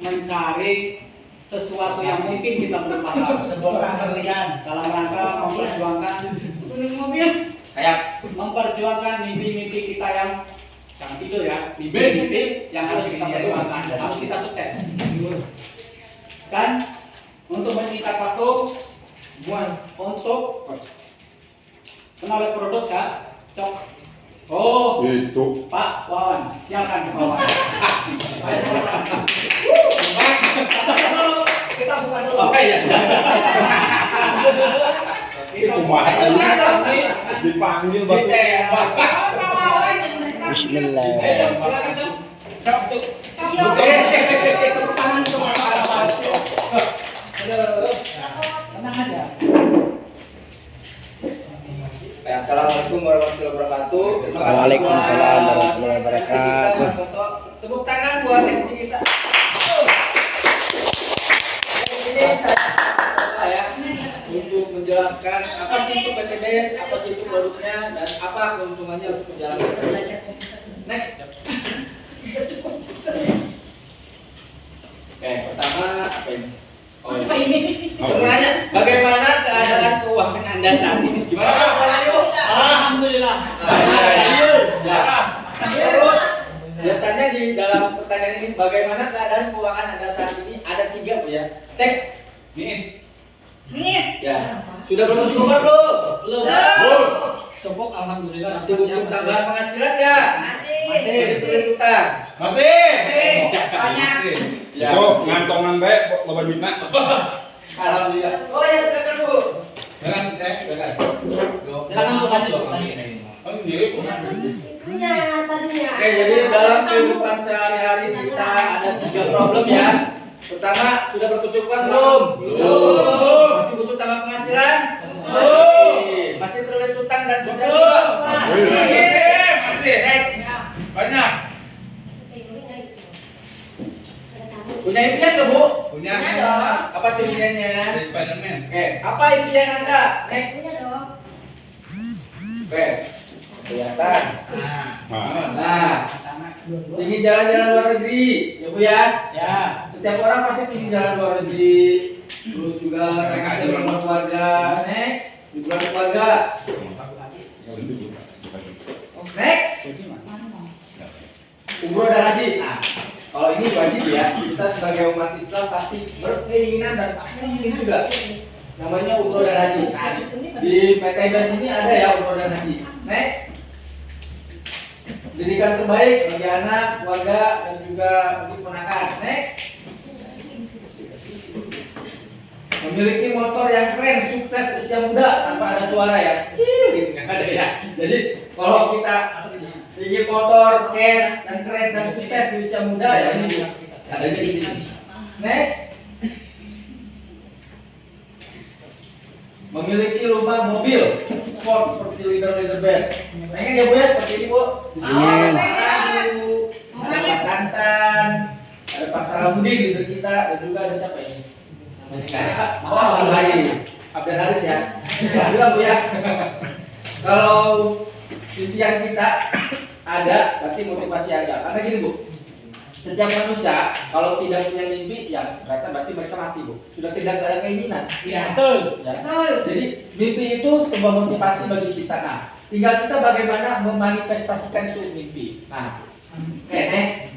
mencari sesuatu yang mungkin kita berpahala, sebuah pemberian dalam rangka memperjuangkan mobil, kayak memperjuangkan mimpi-mimpi kita yang jangan tidur ya, mimpi-mimpi yang harus kita perjuangkan, harus kita sukses. Dan untuk menyingkat waktu, untuk kenal produk ya, cok. Oh, itu Pak Wawan, silakan Pak Wawan. Kita buka dulu. Oh iya. Itu mahal dipanggil batu. Bismillah. Tenang aja. Assalamualaikum warahmatullahi wabarakatuh. Waalaikumsalam warahmatullahi wabarakatuh. Tepuk tangan buat MC kita. Ini saya untuk menjelaskan apa sih itu PTBS, apa sih itu produknya, dan apa keuntungannya untuk menjalankan. Next. Oke, pertama apa ini? Oh, apa ini? Sebenarnya bagaimana keadaan keuangan Anda saat ini? Gimana Pak? Alhamdulillah. Biasanya di dalam pertanyaan ini bagaimana keadaan keuangan Anda saat ini? Ada 3 Bu ya. Teks. Nis. Ya. Sudah berkecukupan belum? Belum. Cukup alhamdulillah. Masih butuh tambahan penghasilan enggak? Masih terlilit utang. Masih. Banyak. Ya. Itu ngantongan bae loba duitna. Alhamdulillah. Oh ya, silakan Bu. Silakan. Silakan Bu lanjut. Oke, jadi dalam kehidupan sehari-hari kita ada 3 problem ya. Pertama, sudah berkecukupan belum? Belum. Masih butuh tambah penghasilan? Belum. Masih terlilit utang dan tidak Masih. Next. Banyak. Punya impian nggak Bu? Punya. Apa tuh impiannya? Dari Spiderman. Oke, apa impian Anda? Next. Oke, kelihatan. Nah, ingin jalan-jalan luar negeri, ya Bu ya? Ya. Setiap orang pasti ingin jalan luar negeri. Terus juga kasih rumah keluarga. Next, liburan keluarga. Next, umroh dan haji. Nah, kalau ini wajib ya. Kita sebagai umat Islam pasti berkeinginan dan pasti ingin juga. Namanya umroh dan haji. Nah, di PTBS ini ada ya umroh dan haji. Next, pendidikan terbaik bagi anak, keluarga, dan juga untuk ponakan. Next, memiliki motor yang keren, sukses, usia muda tanpa ada suara ya. Gitu nggak ada ya. Jadi kalau kita ingin motor, cash, dan keren dan sukses di usia muda ya ini ada di sini. Next, memiliki rumah mobil sport seperti leader best. Pengen ya Bu ya seperti ini Bu? Pengen. Ada Pak Tantan, ada Pak Salahuddin leader kita, dan juga ada siapa ini? Oh, Abdul Haris. Abdul Haris ya. Alhamdulillah Bu ya. Kalau impian kita ada, berarti motivasi ada. Karena gini Bu, setiap manusia kalau tidak punya mimpi, ya berarti mereka mati Bu. Sudah tidak ada keinginan. Iya, betul. Ya. Jadi mimpi itu sebuah motivasi bagi kita. Nah, tinggal kita bagaimana memanifestasikan itu mimpi. Nah, oke, next.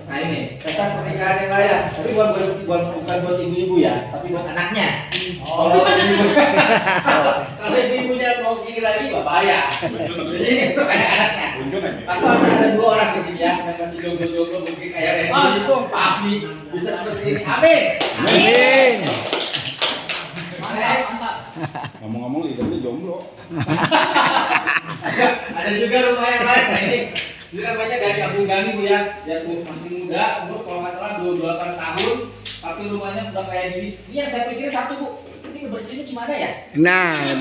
Nah ini pesta pernikahan yang layak, tapi bukan buat ibu-ibu ya, tapi buat anaknya. Oh, buat ibu. Kalau ibu-ibunya mau gini lagi, bahaya. Jadi itu kayak anaknya. Atau ada 2 orang di sini ya, yang masih jomblo-jomblo mungkin kayak Rendy, Pak Abi, bisa seperti ini. Amin. Amin. Ngomong-ngomong lidernya jomblo. Ada juga rumah yang lain. Nah ini namanya dari Abu Ghani Bu ya. Dia tuh masih muda, umur kalau nggak salah 28 tahun, tapi rumahnya udah kayak gini. Ini yang saya pikir satu Bu, ini ngebersihinnya gimana ya? Nah.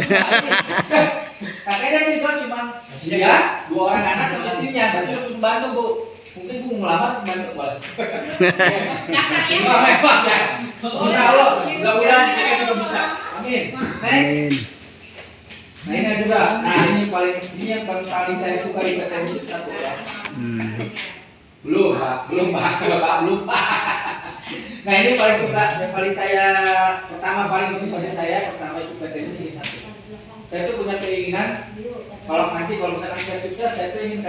Kakaknya tinggal cuma dia, 2 orang anak sama istrinya, berarti untuk membantu Bu. Mungkin Bu ngelamar membantu boleh. Memang ya. Insya Allah, mudah-mudahan kita juga bisa. Amin. Next. Amin. Nah ini juga, nah ini yang paling saya suka di PTN itu satu ya. Belum pak, belum pak, belum pak. Nah ini paling suka, yang paling saya pertama paling motivasi saya pertama itu PTB ini satu. Saya tuh punya keinginan kalau misalkan saya sukses, saya tuh ingin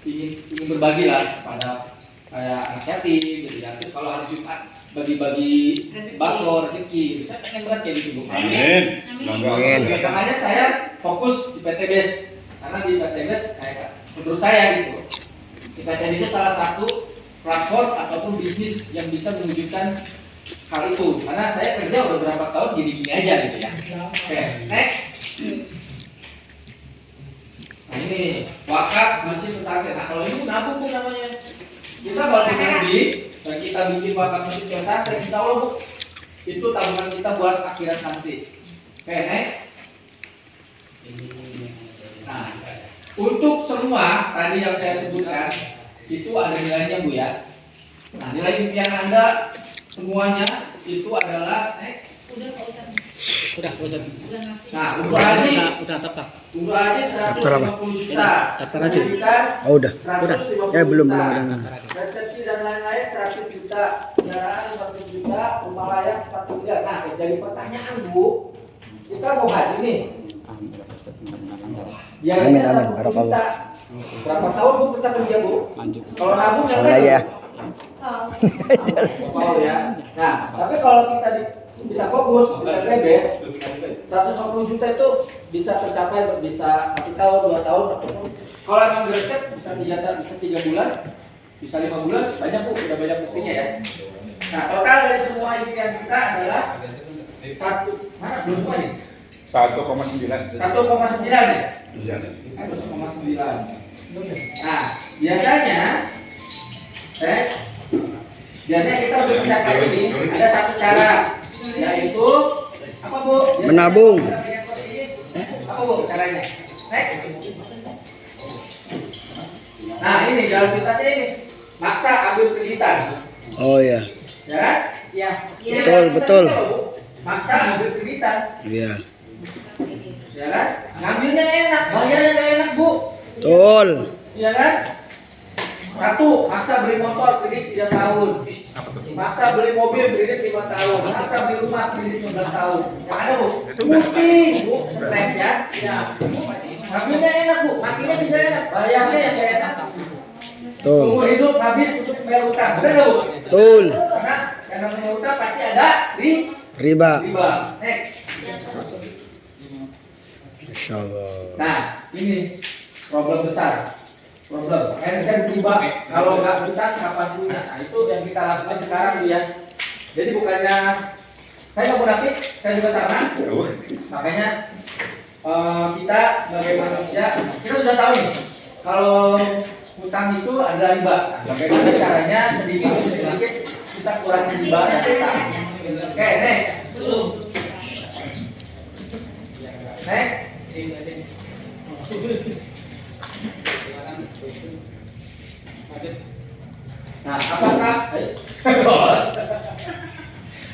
ingin berbagi lah pada kayak anak yatim gitu ya. Terus kalau hari Jumat bagi-bagi sembako rezeki, gitu. Saya pengen banget kayak gitu. Amin. Amin. Makanya saya fokus di PTBS karena di PTBS kayak menurut saya gitu. Di PTBS salah satu platform ataupun bisnis yang bisa mewujudkan hal itu. Karena saya kerja udah berapa tahun gini-gini aja gitu ya. Oke, next. Nah ini wakaf masjid pesantren. Nah kalau ini nabung tuh namanya. Kita kalau beli dan kita bikin wakaf masjid pesantren, insya Allah bu, itu tabungan kita buat akhirat nanti. Oke, next. Nah, untuk semua tadi yang saya sebutkan itu ada nilainya bu ya. Nah nilai impian Anda semuanya itu adalah next. Udah. Nah untuk haji, Udah tetap. untuk haji 150 juta. Daftar aja. Oh, udah. 150 Belum juta. ada. Resepsi dan lain-lain 100 juta. Kendaraan 50 juta. Rumah layak 1 miliar. Nah jadi pertanyaan bu, kita mau haji nih. Amin, amin. Barakallah. Berapa tahun bu kita kerja bu? Kalau nabung Soalnya aja ya. Mau ya. Nah, tapi kalau kita fokus kita bebas 150 juta itu bisa tercapai bisa 1 tahun, 2 tahun ataupun kalau emang gercep bisa 3 tahun, bisa 3 bulan, bisa 5 bulan, banyak bu, udah banyak buktinya ya. Nah, total dari semua impian kita adalah mana belum semua nih? 1,9. 1,9 ya? Iya. 1,9. Nah, biasanya kita untuk mencapai ini ada satu cara, yaitu apa bu? Menabung. Apa bu caranya? Next. Nah ini jalan pintasnya ini, maksa ambil kreditan, Oh ya. ya kan? Ya. Betul. Maksa ambil kreditan, Iya. ya kan? Ngambilnya enak, bayarnya nggak enak bu, Betul. ya kan? Satu, maksa beli motor kredit 3 tahun. Maksa beli mobil kredit 5 tahun. Maksa beli rumah kredit 15 tahun. Yang ada bu, pusing bu, stres ya. Ngambilnya enak bu, makinnya juga enak, bayarnya yang gak enak. Betul. Seumur hidup habis untuk bayar utang, benar nggak bu? Betul. Karena yang namanya utang pasti ada Riba. riba. Next. Masya Allah. Nah, ini problem besar. Problem. Handset riba kalau nggak utang kapan punya? Nah, itu yang kita lakukan sekarang bu ya. Jadi bukannya saya nggak munafik, saya juga sama. Makanya kita sebagai manusia kita sudah tahu nih kalau utang itu adalah riba. Nah, bagaimana caranya sedikit demi sedikit kita kurangi riba dan utang. Oke, next. Next. Nah, apakah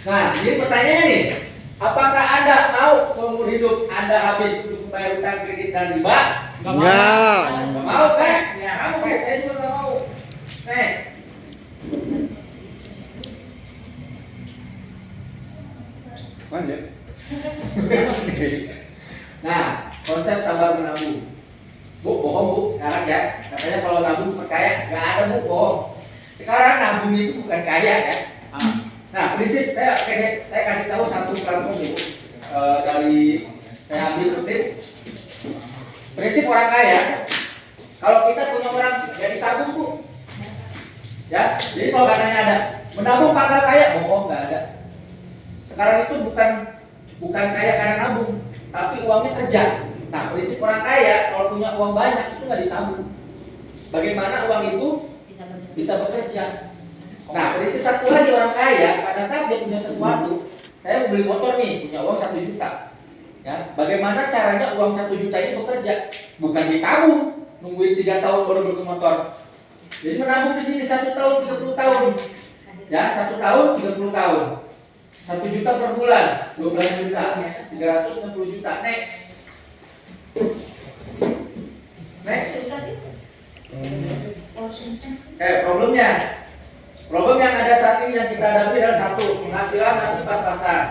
Nah, ini pertanyaannya nih. Apakah Anda mau seumur hidup Anda habis untuk membayar utang kredit dan riba? Enggak. Nggak mau kan? Kamu kan? Saya juga nggak mau. Next. Lanjut. Nah, konsep sabar menabung. Bu, bohong bu, sekarang ya. Katanya kalau nabung perkaya, nggak ada bu, bohong. Sekarang nabung itu bukan kaya ya. Nah, prinsip saya kasih tahu satu platform bu. Dari saya ambil prinsip orang kaya. Kalau kita punya orang jadi tabung bu, ya. Jadi kalau katanya ada menabung pangkal kaya, bohong nggak ada. Sekarang itu bukan kaya karena nabung, tapi uangnya kerja. Nah, prinsip orang kaya kalau punya uang banyak itu nggak ditabung. Bagaimana uang itu bisa bekerja? Nah, prinsip satu lagi orang kaya pada saat dia punya sesuatu, saya beli motor nih, punya uang 1 juta. Ya, bagaimana caranya uang 1 juta ini bekerja? Bukan ditabung, nungguin 3 tahun baru beli motor. Jadi menabung di sini 1 tahun 30 tahun. Ya, 1 tahun 30 tahun. 1 juta per bulan, 12 juta, 360 juta. Next. Problemnya. Problem yang ada saat ini yang kita hadapi adalah satu, penghasilan masih pas-pasan.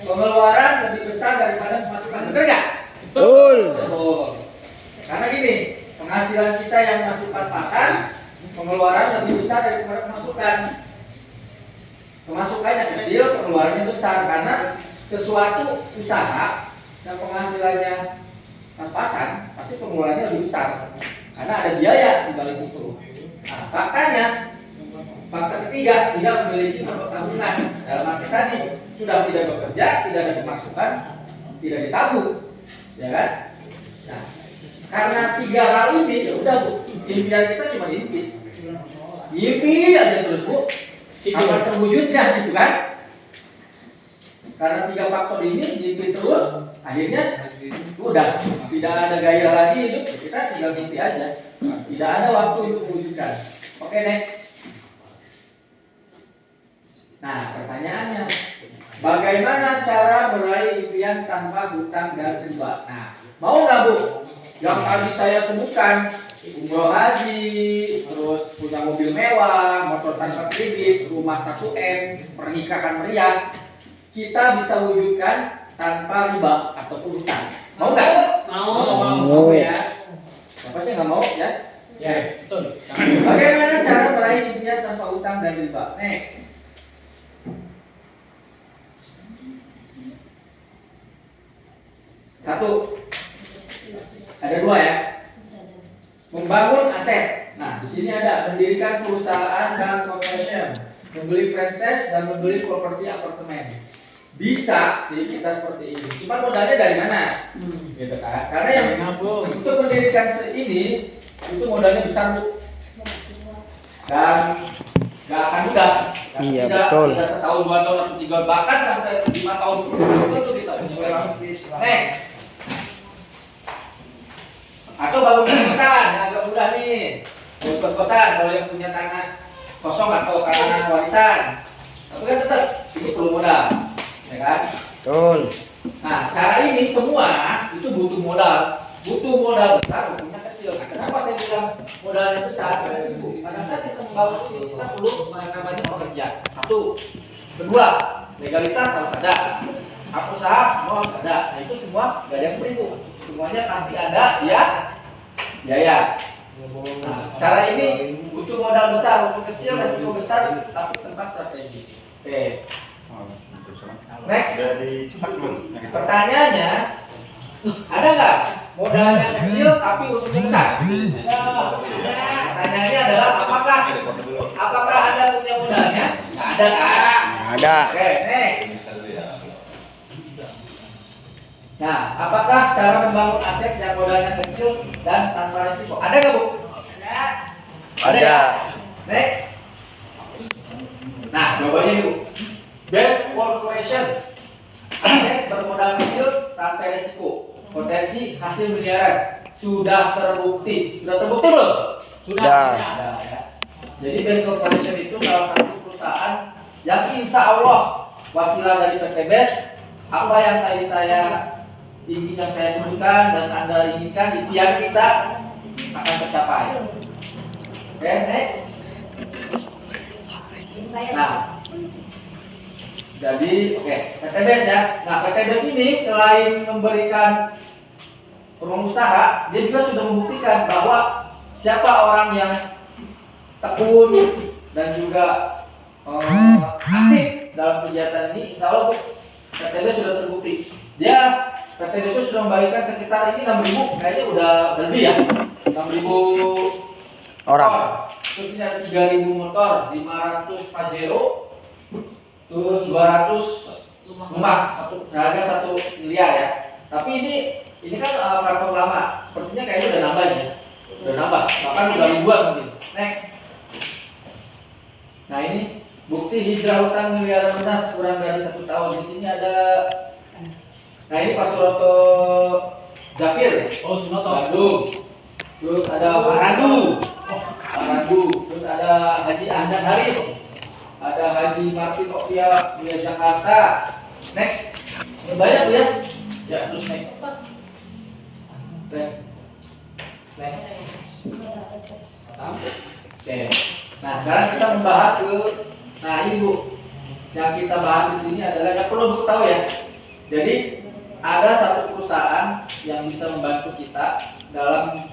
Pengeluaran lebih besar daripada pemasukan. Benar nggak? Betul. Betul. Karena gini, penghasilan kita yang masih pas-pasan, pengeluaran lebih besar daripada pemasukan. Pemasukannya kecil, pengeluarannya besar karena sesuatu usaha dan penghasilannya pas-pasan, pasti pengeluarannya lebih besar karena ada biaya di balik itu. Nah, fakta ketiga, tidak memiliki perkebunan. Dalam arti tadi sudah tidak bekerja, tidak ada pemasukan, tidak ditabung, ya kan? Nah, karena tiga hal ini, ya udah Bu, impian kita cuma mimpi aja terus Bu. Kapan terwujudnya gitu kan? Karena tiga faktor ini mimpi terus, akhirnya udah tidak ada gaya lagi hidup, kita tinggal mimpi aja. Tidak ada waktu untuk mewujudkan. Oke, next. Nah, pertanyaannya, bagaimana cara meraih impian tanpa hutang dan riba? Nah, mau nggak Bu? Yang tadi saya sebutkan, umroh haji, terus punya mobil mewah, motor tanpa kredit, rumah 1M, pernikahan meriah, kita bisa wujudkan tanpa riba ataupun hutang. Mau nggak? Mau ya. Siapa sih nggak mau ya? Ya, betul. Bagaimana cara meraih impian tanpa hutang dan riba? Next. Satu, ada dua ya. Membangun aset. Nah, di sini ada mendirikan perusahaan dan corporation, membeli franchise dan membeli properti apartemen. Bisa sih kita seperti ini. Cuma modalnya dari mana? Gitu kan? Karena yang untuk mendirikan ini itu modalnya besar Bu. Dan nggak akan mudah. Iya, betul. Tidak setahun, 2 tahun, atau 3, bahkan sampai 5 tahun itu kita punya uang. Next. Atau bangun kos-kosan, yang agak mudah nih. Bangun kos-kosan kalau yang punya tanah kosong atau tanah warisan. Tapi kan tetap ini perlu modal, ya kan? Betul. Nah, cara ini semua itu butuh modal besar, butuhnya kecil. Nah, kenapa saya bilang modalnya besar? Karena Ibu, pada saat kita membangun ini kita perlu namanya pekerja. Satu, kedua, legalitas harus ada. Hak usaha semua harus ada. Nah, itu semua gak ada yang free Bu. Semuanya pasti ada biaya. Nah, cara ini butuh modal besar, butuh kecil, resiko besar, tapi tempat strategis. Oke. Next. Pertanyaannya, ada nggak modalnya kecil tapi untungnya besar? Pertanyaannya adalah apakah Anda punya modalnya? Nggak ada kan? Nggak ada. Oke, next. Nah, apakah cara membangun aset yang modalnya kecil dan tanpa risiko? Ada nggak Bu? Ada. Ya? Next. Nah, jawabannya Bu. Best corporation, aset bermodal kecil tanpa risiko, potensi hasil miliaran, sudah terbukti. Sudah terbukti belum? Sudah. Ada ya. Jadi Best Corporation itu salah satu perusahaan yang insya Allah wasilah dari PT Best. Apa yang tadi yang saya sebutkan dan Anda inginkan, impian kita akan tercapai. Oke, next. Nah, jadi PT Best ya. Nah, PT Best ini selain memberikan peluang usaha, dia juga sudah membuktikan bahwa siapa orang yang tekun dan juga aktif dalam kegiatan ini, insya Allah PT Best sudah terbukti. PT Best itu sudah membagikan sekitar ini 6.000, kayaknya udah lebih ya, 6.000 orang. Terus ini ada 3.000 motor, 500 Pajero, terus 200 rumah, seharga 1 miliar ya. Tapi ini kan platform lama, sepertinya kayaknya udah nambah ya, bahkan udah ribuan mungkin. Next. Nah, ini bukti hijrah utang miliaran lunas kurang dari 1 tahun. Di sini ada. Nah, ini Pak Suroto Zafir. Oh, Sunoto. Bandung. Terus ada Faradu. Terus ada Haji Ahmad Haris. Ada Haji Martin Ovia di Jakarta. Next. Ini banyak Bu ya. Ya, terus next. Next. Oke. Nah, sekarang kita membahas nah ini Bu. Yang kita bahas di sini adalah yang perlu Bu tahu ya. Jadi ada satu perusahaan yang bisa membantu kita dalam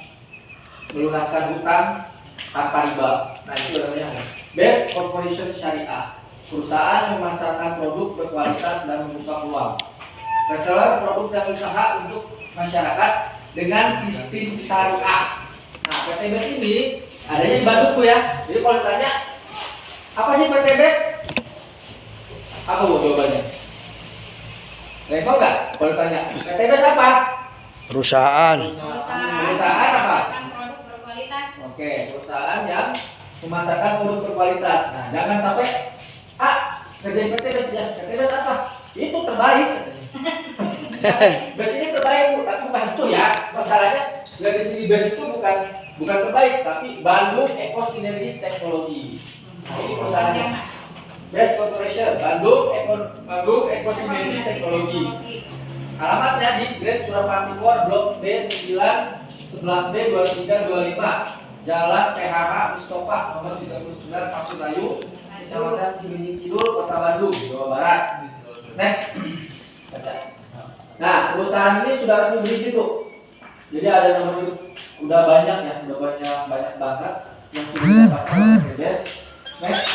melunaskan hutang tanpa riba. Nah, itu namanya Best Corporation Syariah. Perusahaan yang memasarkan produk berkualitas dan membuka peluang. Reseller produk dan usaha untuk masyarakat dengan sistem syariah. Nah, PT BES ini adanya di Bandung Bu ya. Jadi kalau ditanya apa sih PT BES? Apa Bu jawabannya? Tahu nggak? Kalau ditanya PT BES apa? Perusahaan. Perusahaan apa? Produk berkualitas. Oke, perusahaan yang memasarkan produk berkualitas. Nah, jangan sampai kerjain PT BES ya. PT BES apa? Itu terbaik. BES ini terbaik Bu, tapi bukan itu ya. Masalahnya dari sini BES itu bukan terbaik, tapi Bandung Eco Sinergi Teknologi. Nah, ini perusahaannya. BES Corporation, Bandung Eco Sinergi Teknologi. Alamatnya di Grand Surapati Core Blok B9 11B 2325 Jalan PHH Mustafa nomor 39 Pasir Layu, Kecamatan Cibenying Kidul, Kota Bandung, Jawa Barat. Next. Nah, perusahaan ini sudah resmi berizin Bu. Jadi ada nomor udah banyak ya, banyak banget yang sudah didapatkan oleh BES. Next.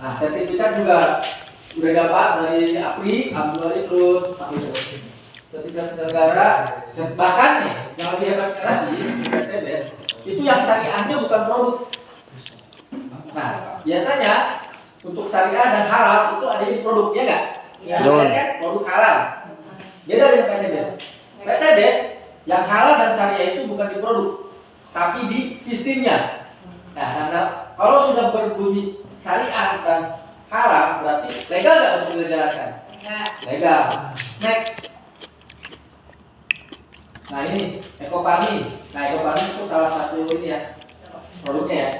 Nah, sertifikat juga udah dapat dari APRI, Alhamdulillah, terus sertifikat negara, dan bahkan nih yang lebih hebatnya lagi PT BES itu yang syariahnya bukan produk. Nah, biasanya untuk syariah dan halal itu ada di produk, ya nggak? Ya, kan produk halal. Beda dengan PT BES. PT BES yang halal dan syariah itu bukan di produk, tapi di sistemnya. Nah, karena kalau sudah berbunyi syariah dan halal berarti legal nggak untuk dijalankan? Legal. Next. Nah ini Ekopani. Nah Ekopani itu salah satu ini ya produknya ya.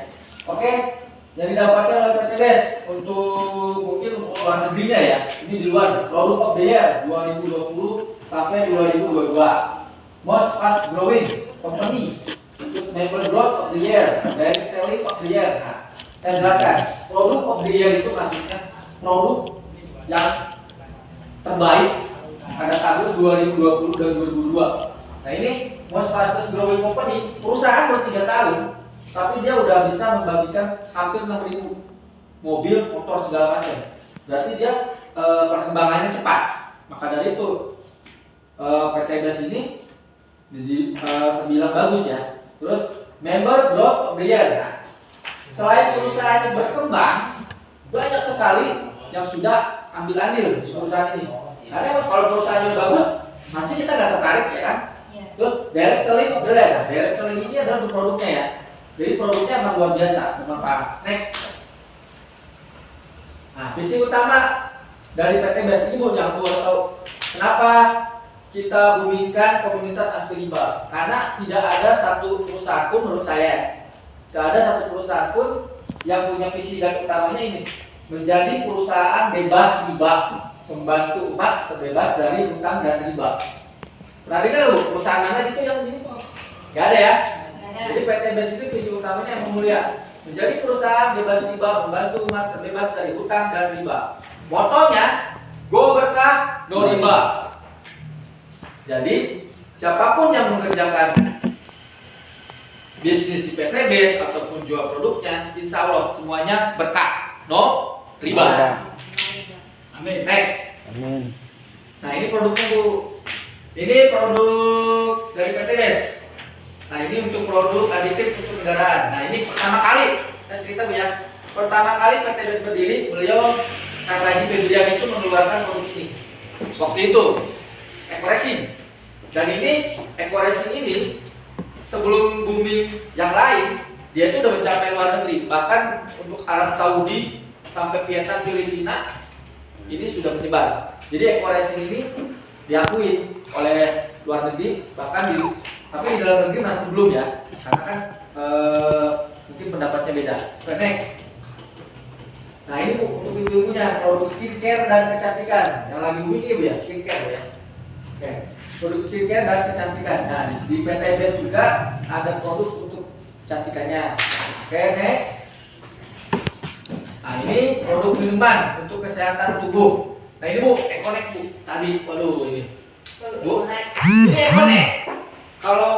Oke, yang didapatkan oleh PT BES untuk mungkin untuk luar negerinya ya. Ini di luar Product of the Year 2020 sampai 2022. Most fast growing company untuk member growth of the year, direct selling of the year. Nah, saya jelaskan, produk of the year itu maksudnya produk yang terbaik pada tahun 2020 dan 2022. Nah ini most fastest growing company, perusahaan baru 3 tahun, tapi dia udah bisa membagikan hampir 6.000 mobil, motor segala macam. Berarti dia perkembangannya cepat. Maka dari itu PT BES ini terbilang bagus ya. Terus member growth of the year. Nah, selain perusahaan yang berkembang, banyak sekali yang sudah ambil andil di perusahaan ini. Karena kalau perusahaan yang bagus, masih kita nggak tertarik ya kan? Terus direct selling of the year. Nah, direct selling ini adalah untuk produknya ya. Jadi produknya emang luar biasa, bermanfaat. Next. Nah, visi utama dari PT BES ini Bu yang gua tahu. Kenapa kita boomingkan komunitas anti riba? Karena tidak ada satu perusahaan pun menurut saya, tidak ada satu perusahaan pun yang punya visi dan utamanya ini menjadi perusahaan bebas riba, membantu umat terbebas dari hutang dan riba. Pernah dengar lu perusahaan mana itu yang begini? Gak ada ya? Jadi PT BES itu visi utamanya yang mulia, menjadi perusahaan bebas riba, membantu umat terbebas dari hutang dan riba. Motonya go berkah, no riba. Jadi siapapun yang mengerjakan bisnis di PT BES ataupun jual produknya, insya Allah semuanya berkah, no riba. Amin. Next. Amin. Nah ini produknya Bu. Ini produk dari PT BES. Nah ini untuk produk aditif untuk kendaraan. Nah ini pertama kali saya cerita Bu ya. Pertama kali PT BES berdiri, beliau Kang Haji Febrian itu mengeluarkan produk ini. Waktu itu Ecoresin. Dan ini Ecoresin ini sebelum booming yang lain, dia itu udah mencapai luar negeri. Bahkan untuk Arab Saudi sampai Vietnam, Filipina ini sudah menyebar. Jadi Ecoresin ini diakui oleh luar negeri, bahkan tapi di dalam negeri masih belum ya, karena kan mungkin pendapatnya beda. Next. Nah ini untuk ibu-ibunya produk skincare dan kecantikan yang lagi booming ya Bu ya, skincare Bu ya. Oke, produk skincare dan kecantikan. Nah di PT BES juga ada produk untuk kecantikannya. Oke, next. Nah, ini produk minuman untuk kesehatan tubuh. Nah, ini Bu, Econek Bu. Tadi, waduh ini. Bu, ini Econek. Kalau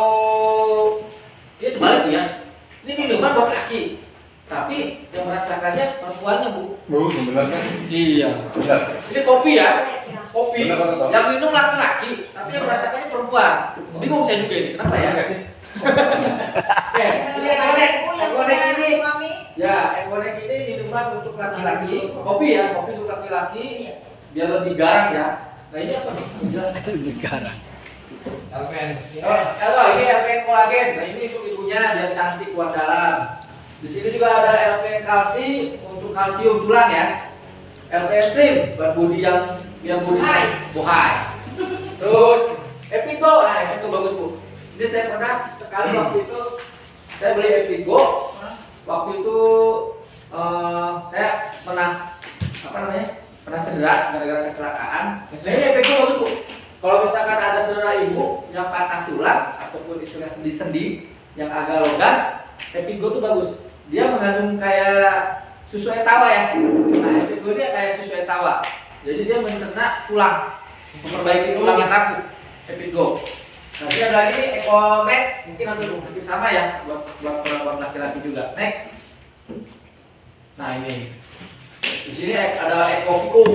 dia terbalik ya. Ini minuman buat laki. Tapi yang merasakannya perempuannya Bu. Bu, benar kan? Iya. Benar. Ini kopi ya. Kopi Benar, benar. yang minum laki-laki, tapi yang merasakannya perempuan. Bingung saya juga ini. Kenapa ya? Enggak sih? Oke, ini Econek. Econek ini. Ya, Econek ini minuman untuk laki-laki. Kopi ya, kopi untuk laki-laki. Biar lebih garang ya. Nah, ini apa nih? Jelas. Negara. Halo, ini LPN kolagen. Nah, ini untuk ibunya biar cantik kuat dalam. Di sini juga ada LPN kalsi untuk kalsium tulang ya. LPN slim buat body yang body bohai. Terus Epigo, nah Epigo bagus Bu. Ini saya pernah sekali waktu itu saya beli Epigo. Waktu itu saya pernah pernah cedera gara-gara kecelakaan. Nah, ini Epigo bagus Bu. Kalau misalkan ada saudara ibu yang patah tulang ataupun istilah sendi-sendi yang agak longgar, Epigo tuh bagus. Dia mengandung kayak susu etawa ya. Nah, Epigo dia kayak susu etawa. Jadi dia mencerna tulang, memperbaiki tulang yang rapuh. Epigo. Nanti ada lagi Ecomax, mungkin nanti sama ya buat laki-laki juga. Next. Nah, ini. Di sini ada Ecovico.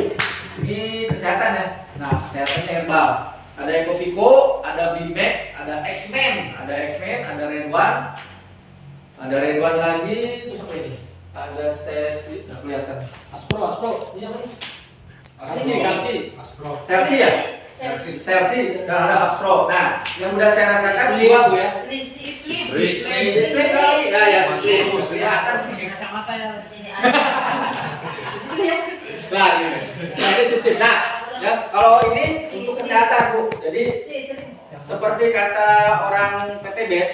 Ini kesehatan ya. Nah, kesehatannya herbal. Ada Ecovico, ada Bimax, ada X-Men, ada Redone. Ada Redone lagi, terus apa ini? Ada Sesi, nggak kelihatan. Aspro. Ini apa nih? Selsi ya? Selsi, nggak ada Aspro. Nah, yang udah saya rasakan dua Bu ya. Slim kali, ya Slim. Kelihatan pakai kacamata ya. Nah, ini sistem. Nah, ya kalau ini untuk kesehatan Bu. Jadi seperti kata orang PTBS,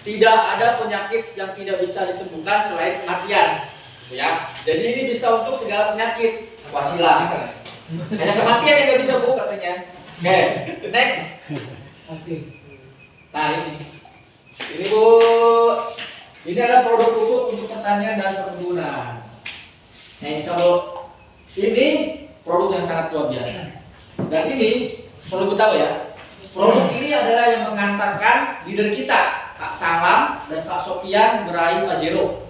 tidak ada penyakit yang tidak bisa disembuhkan selain kematian, ya. Jadi ini bisa untuk segala penyakit. Wasilah. Hanya kematian yang nggak bisa Bu katanya. Oke, next. Nah ini Bu, ini adalah produk pupuk untuk pertanian dan perkebunan. Nah, insya Allah ini produk yang sangat luar biasa. Dan ini perlu kita tahu ya, produk ini adalah yang mengantarkan leader kita, Pak Salam dan Pak Sofian meraih Pajero.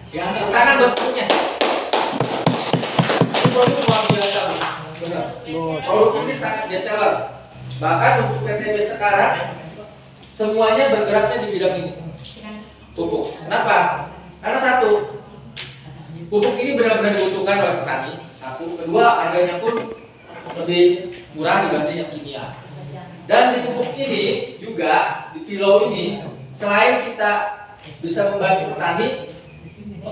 Yang tangan bentuknya. Ini produk luar biasa. Benar. Produk ini sangat best seller. Bahkan untuk PTB sekarang semuanya bergeraknya di bidang ini. Pupuk. Kenapa? Karena satu, pupuk ini benar-benar dibutuhkan oleh petani. Satu, kedua harganya pun lebih murah dibanding yang kimia. Dan di pupuk ini juga di kilo ini, selain kita bisa membantu petani,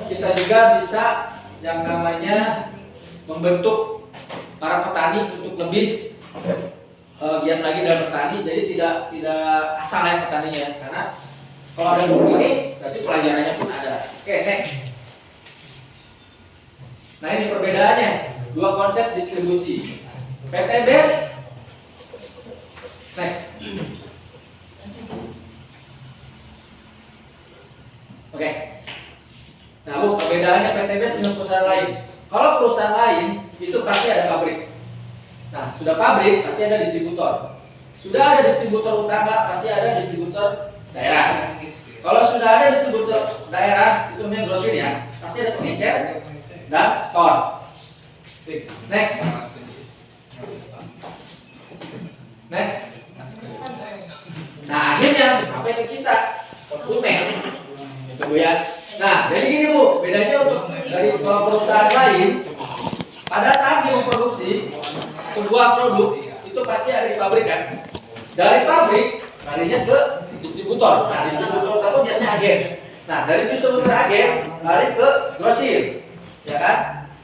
kita juga bisa yang namanya membentuk para petani untuk lebih giat lagi dalam bertani. Jadi tidak asal ya petaninya ya. Karena kalau ada buku ini berarti pelajarannya pun ada. Oke, next. Nah, ini perbedaannya. Dua konsep distribusi. PTBS. Next. Oke. Nah, Bu, perbedaannya PTBS dengan perusahaan lain. Kalau perusahaan lain itu pasti ada pabrik. Nah, sudah pabrik pasti ada distributor. Sudah ada distributor utama, pasti ada distributor daerah. Kalau sudah ada distributor daerah, itu namanya grosir ya. Pasti ada pengecer dan store. Next. Next. Nah, akhirnya sampai ke kita konsumen. Itu Bu ya. Nah, jadi gini Bu, bedanya untuk dari perusahaan lain, pada saat dia memproduksi sebuah produk itu pasti ada di pabrik kan. Dari pabrik larinya ke distributor. Nah, distributor itu biasanya agen. Nah, dari distributor agen lari ke grosir, ya kan?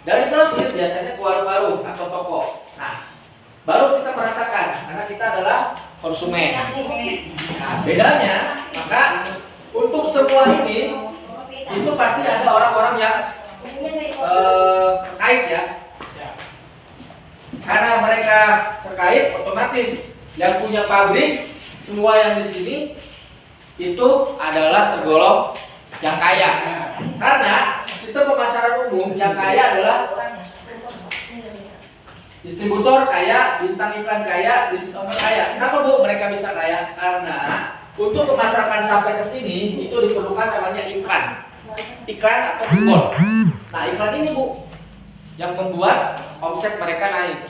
Dari grosir biasanya ke warung-warung atau toko. Nah, baru kita merasakan karena kita adalah konsumen. Nah, bedanya maka untuk semua ini itu pasti ada orang-orang yang terkait ya. Karena mereka terkait, otomatis yang punya pabrik semua yang di sini itu adalah tergolong yang kaya. Karena sistem pemasaran umum yang kaya adalah distributor kaya, bintang iklan kaya, bisnis owner kaya. Kenapa Bu mereka bisa kaya? Karena untuk memasarkan sampai ke sini itu diperlukan namanya iklan atau billboard. Nah iklan ini Bu yang membuat omset mereka naik.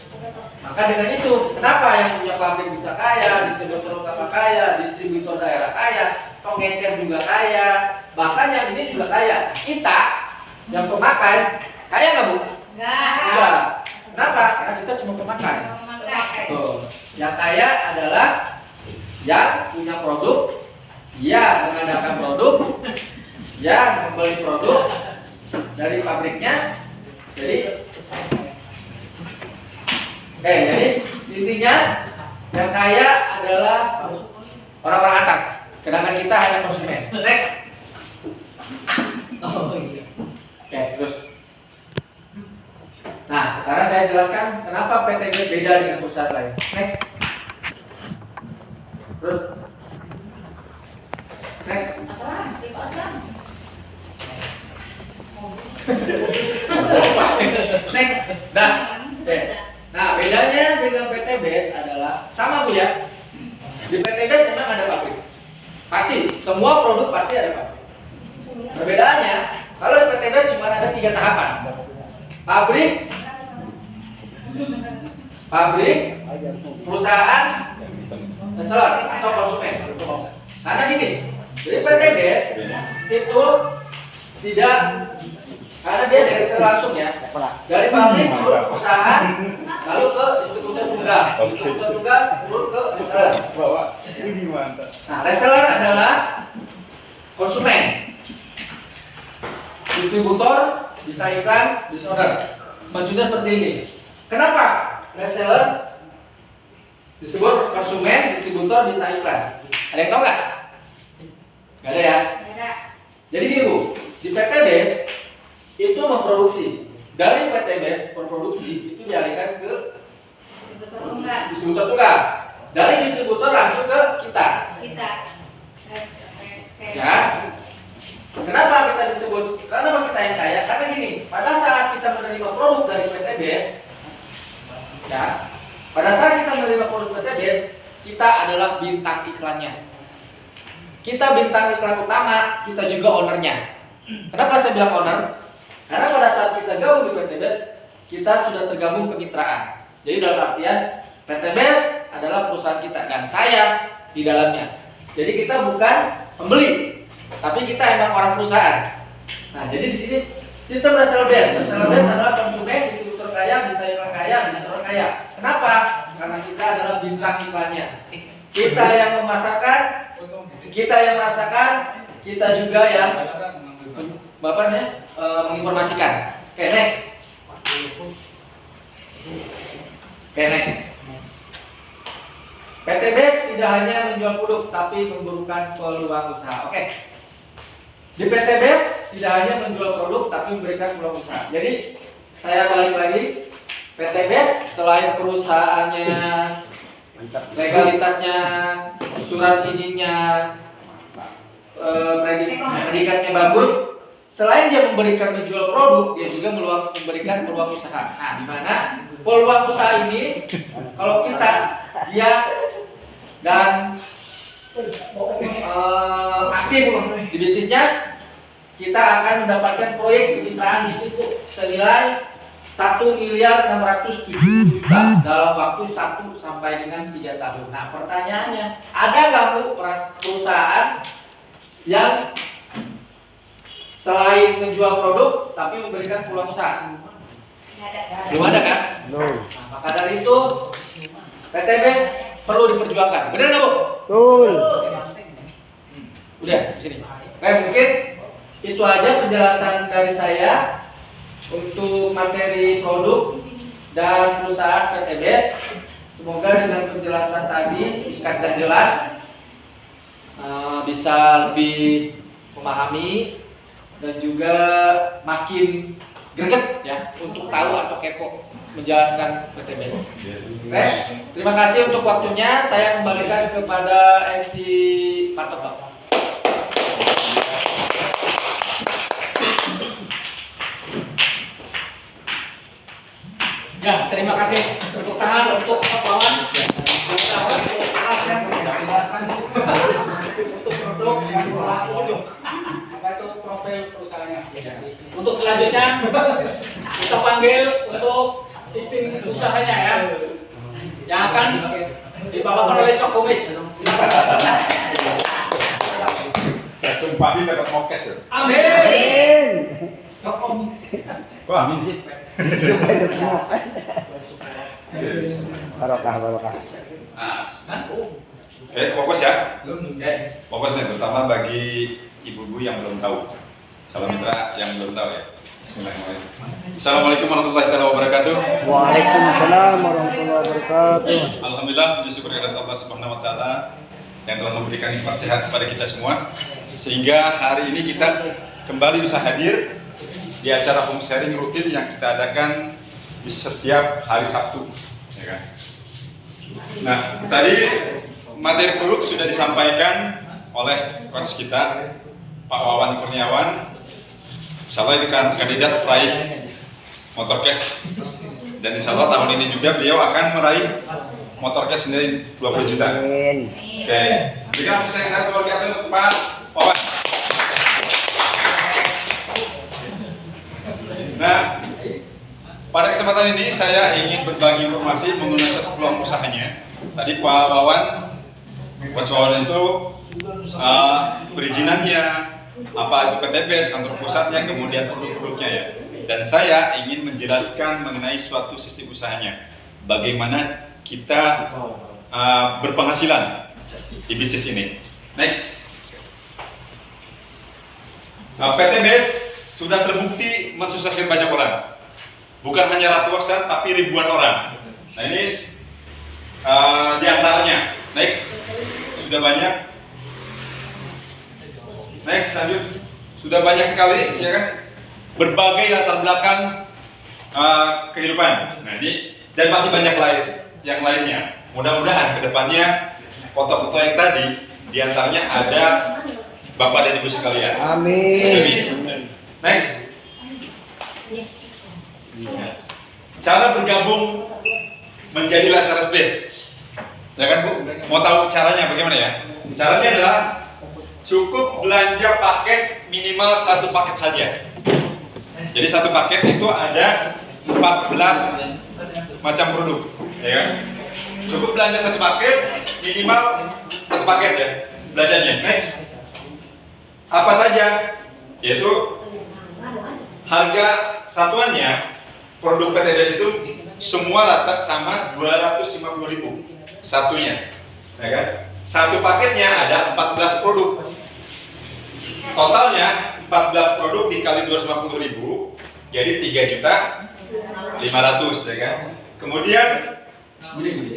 Maka dengan itu, kenapa yang punya pabrik bisa kaya, distributor utama kaya, distributor daerah kaya, pengecer juga kaya, bahkan yang ini juga kaya. Kita yang pemakai kaya nggak Bu? Enggak. Kenapa? Karena kita cuma pemakai. Tuh. Yang kaya adalah yang punya produk, yang mengadakan produk, yang membeli produk dari pabriknya. Jadi intinya yang kaya adalah orang-orang atas, sedangkan kita hanya konsumen. Next. Oke, terus. Nah, sekarang saya jelaskan kenapa PTBS beda dengan perusahaan lain. Next. Terus. Next. Next. Nah, oke. Nah, bedanya dengan PTBS adalah sama Bu ya. Di PTBS memang ada pabrik. Pasti, semua produk pasti ada pabrik. Perbedaannya, kalau di PTBS cuma ada 3 tahapan. Pabrik, perusahaan, reseller atau konsumen. Karena gini, di PTBS itu tidak, karena dia dari langsung ya, dari pabrik turun ke perusahaan, lalu ke distributor tunggal, turun ke reseller. Nah, reseller adalah konsumen, distributor, iklan, disorder. Maksudnya seperti ini. Kenapa reseller disebut konsumen, distributor, iklan? Ada yang tahu nggak? Nggak ada ya? Jadi gini Bu, di PTBS itu memproduksi. Dari PTBS produksi itu dialihkan ke distributor tunggal. Dari distributor langsung ke kita. Ya. Kenapa kita disebut? Kenapa kita yang kaya? Karena gini, pada saat kita menerima produk dari PTBS, ya, pada saat kita menerima produk PTBS, kita adalah bintang iklannya. Kita bintang iklan utama, kita juga ownernya. Kenapa saya bilang owner? Karena pada saat kita gabung di PTBS, kita sudah tergabung kemitraan. Jadi dalam artian PTBS adalah perusahaan kita dan saya di dalamnya. Jadi kita bukan pembeli, tapi kita emang orang perusahaan. Nah, jadi di sini sistem reseller base. Reseller base adalah konsumen, distributor kaya, bintang iklan kaya, distributor kaya. Kenapa? Karena kita adalah bintang iklannya. Kita yang memasarkan, kita juga yang menginformasikan. Oke, next. PTBS tidak hanya menjual produk, tapi memberikan peluang usaha. Oke. Di PTBS tidak hanya menjual produk, tapi memberikan peluang usaha. Jadi saya balik lagi. PTBS selain perusahaannya, legalitasnya, surat izinnya, predikatnya bagus. Selain dia memberikan menjual produk, dia juga memberikan peluang usaha. Nah, di mana peluang usaha ini, kalau kita dia dan aktif di bisnisnya, kita akan mendapatkan proyek kemitraan bisnis senilai 1.670.000.000 dalam waktu 1 sampai dengan 3 tahun. Nah, pertanyaannya, ada nggak Bu perusahaan yang selain menjual produk tapi memberikan peluang usaha? Belum ada kan? Nah, maka dari itu PTBS perlu diperjuangkan. Benar nggak Bu? Betul. Udah di sini. Oke, mungkin itu aja penjelasan dari saya untuk materi produk dan perusahaan PTBS. Semoga dengan penjelasan tadi singkat dan jelas bisa lebih memahami dan juga makin greget ya untuk tahu atau kepo menjalankan PTBS. Oke, terima kasih untuk waktunya. Saya kembalikan kepada MC Pak Toto. itu. Apa itu profil perusahaannya? Untuk selanjutnya kita panggil untuk sistem usahanya ya. Yang akan dibawakan oleh Cok Kumis. Saya sumpahin dapat mokes ya. Amin. Cok Kok amin sih? Barokah, barokah. Oke, fokus ya. Oke. Fokus nih, terutama bagi ibu-ibu yang belum tahu. Calon mitra yang belum tahu ya. Bismillahirrahmanirrahim. Assalamualaikum warahmatullahi wabarakatuh. Waalaikumsalam warahmatullahi wabarakatuh. Alhamdulillah, puji syukur kepada Allah Subhanahu wa taala yang telah memberikan nikmat sehat kepada kita semua, sehingga hari ini kita kembali bisa hadir di acara home sharing rutin yang kita adakan di setiap hari Sabtu, ya kan? Nah, tadi materi produk sudah disampaikan oleh coach kita, Pak Wawan Kurniawan. Insya Allah ini kan kandidat peraih motorcast, dan insya Allah tahun ini juga beliau akan meraih motorcast senilai 20 juta. Amin. Oke, berikan saya luar biasa untuk Pak Wawan. Nah, pada kesempatan ini saya ingin berbagi informasi mengenai satu peluang usahanya. Tadi Pak Wawan, Coach Wawan itu perizinannya, apa itu PTBS, kantor pusatnya, kemudian produk-produknya ya. Dan saya ingin menjelaskan mengenai suatu sistem usahanya, bagaimana kita berpenghasilan di bisnis ini. Next, PTBS sudah terbukti mensukseskan banyak orang, bukan hanya ratusan tapi ribuan orang. Nah ini di antaranya. Next, sudah banyak. Next, lanjut. Sudah banyak sekali, ya kan? Berbagai latar belakang kehidupan. Nah ini dan masih banyak yang lainnya. Mudah-mudahan kedepannya foto-foto yang tadi diantaranya ada Bapak dan Ibu sekalian. Amin. Next. Cara bergabung menjadi Lazarus Base. Ya kan Bu? Mau tahu caranya bagaimana ya? Caranya adalah cukup belanja paket minimal satu paket saja. Jadi satu paket itu ada 14 macam produk, ya kan? Cukup belanja satu paket, minimal satu paket ya belanjanya. Next, apa saja? Yaitu harga satuannya produk PTBS itu semua rata sama 250.000 satunya, ya kan? Satu paketnya ada 14 produk. Totalnya 14 produk dikali 250.000 jadi 3.500.000, ya kan? Kemudian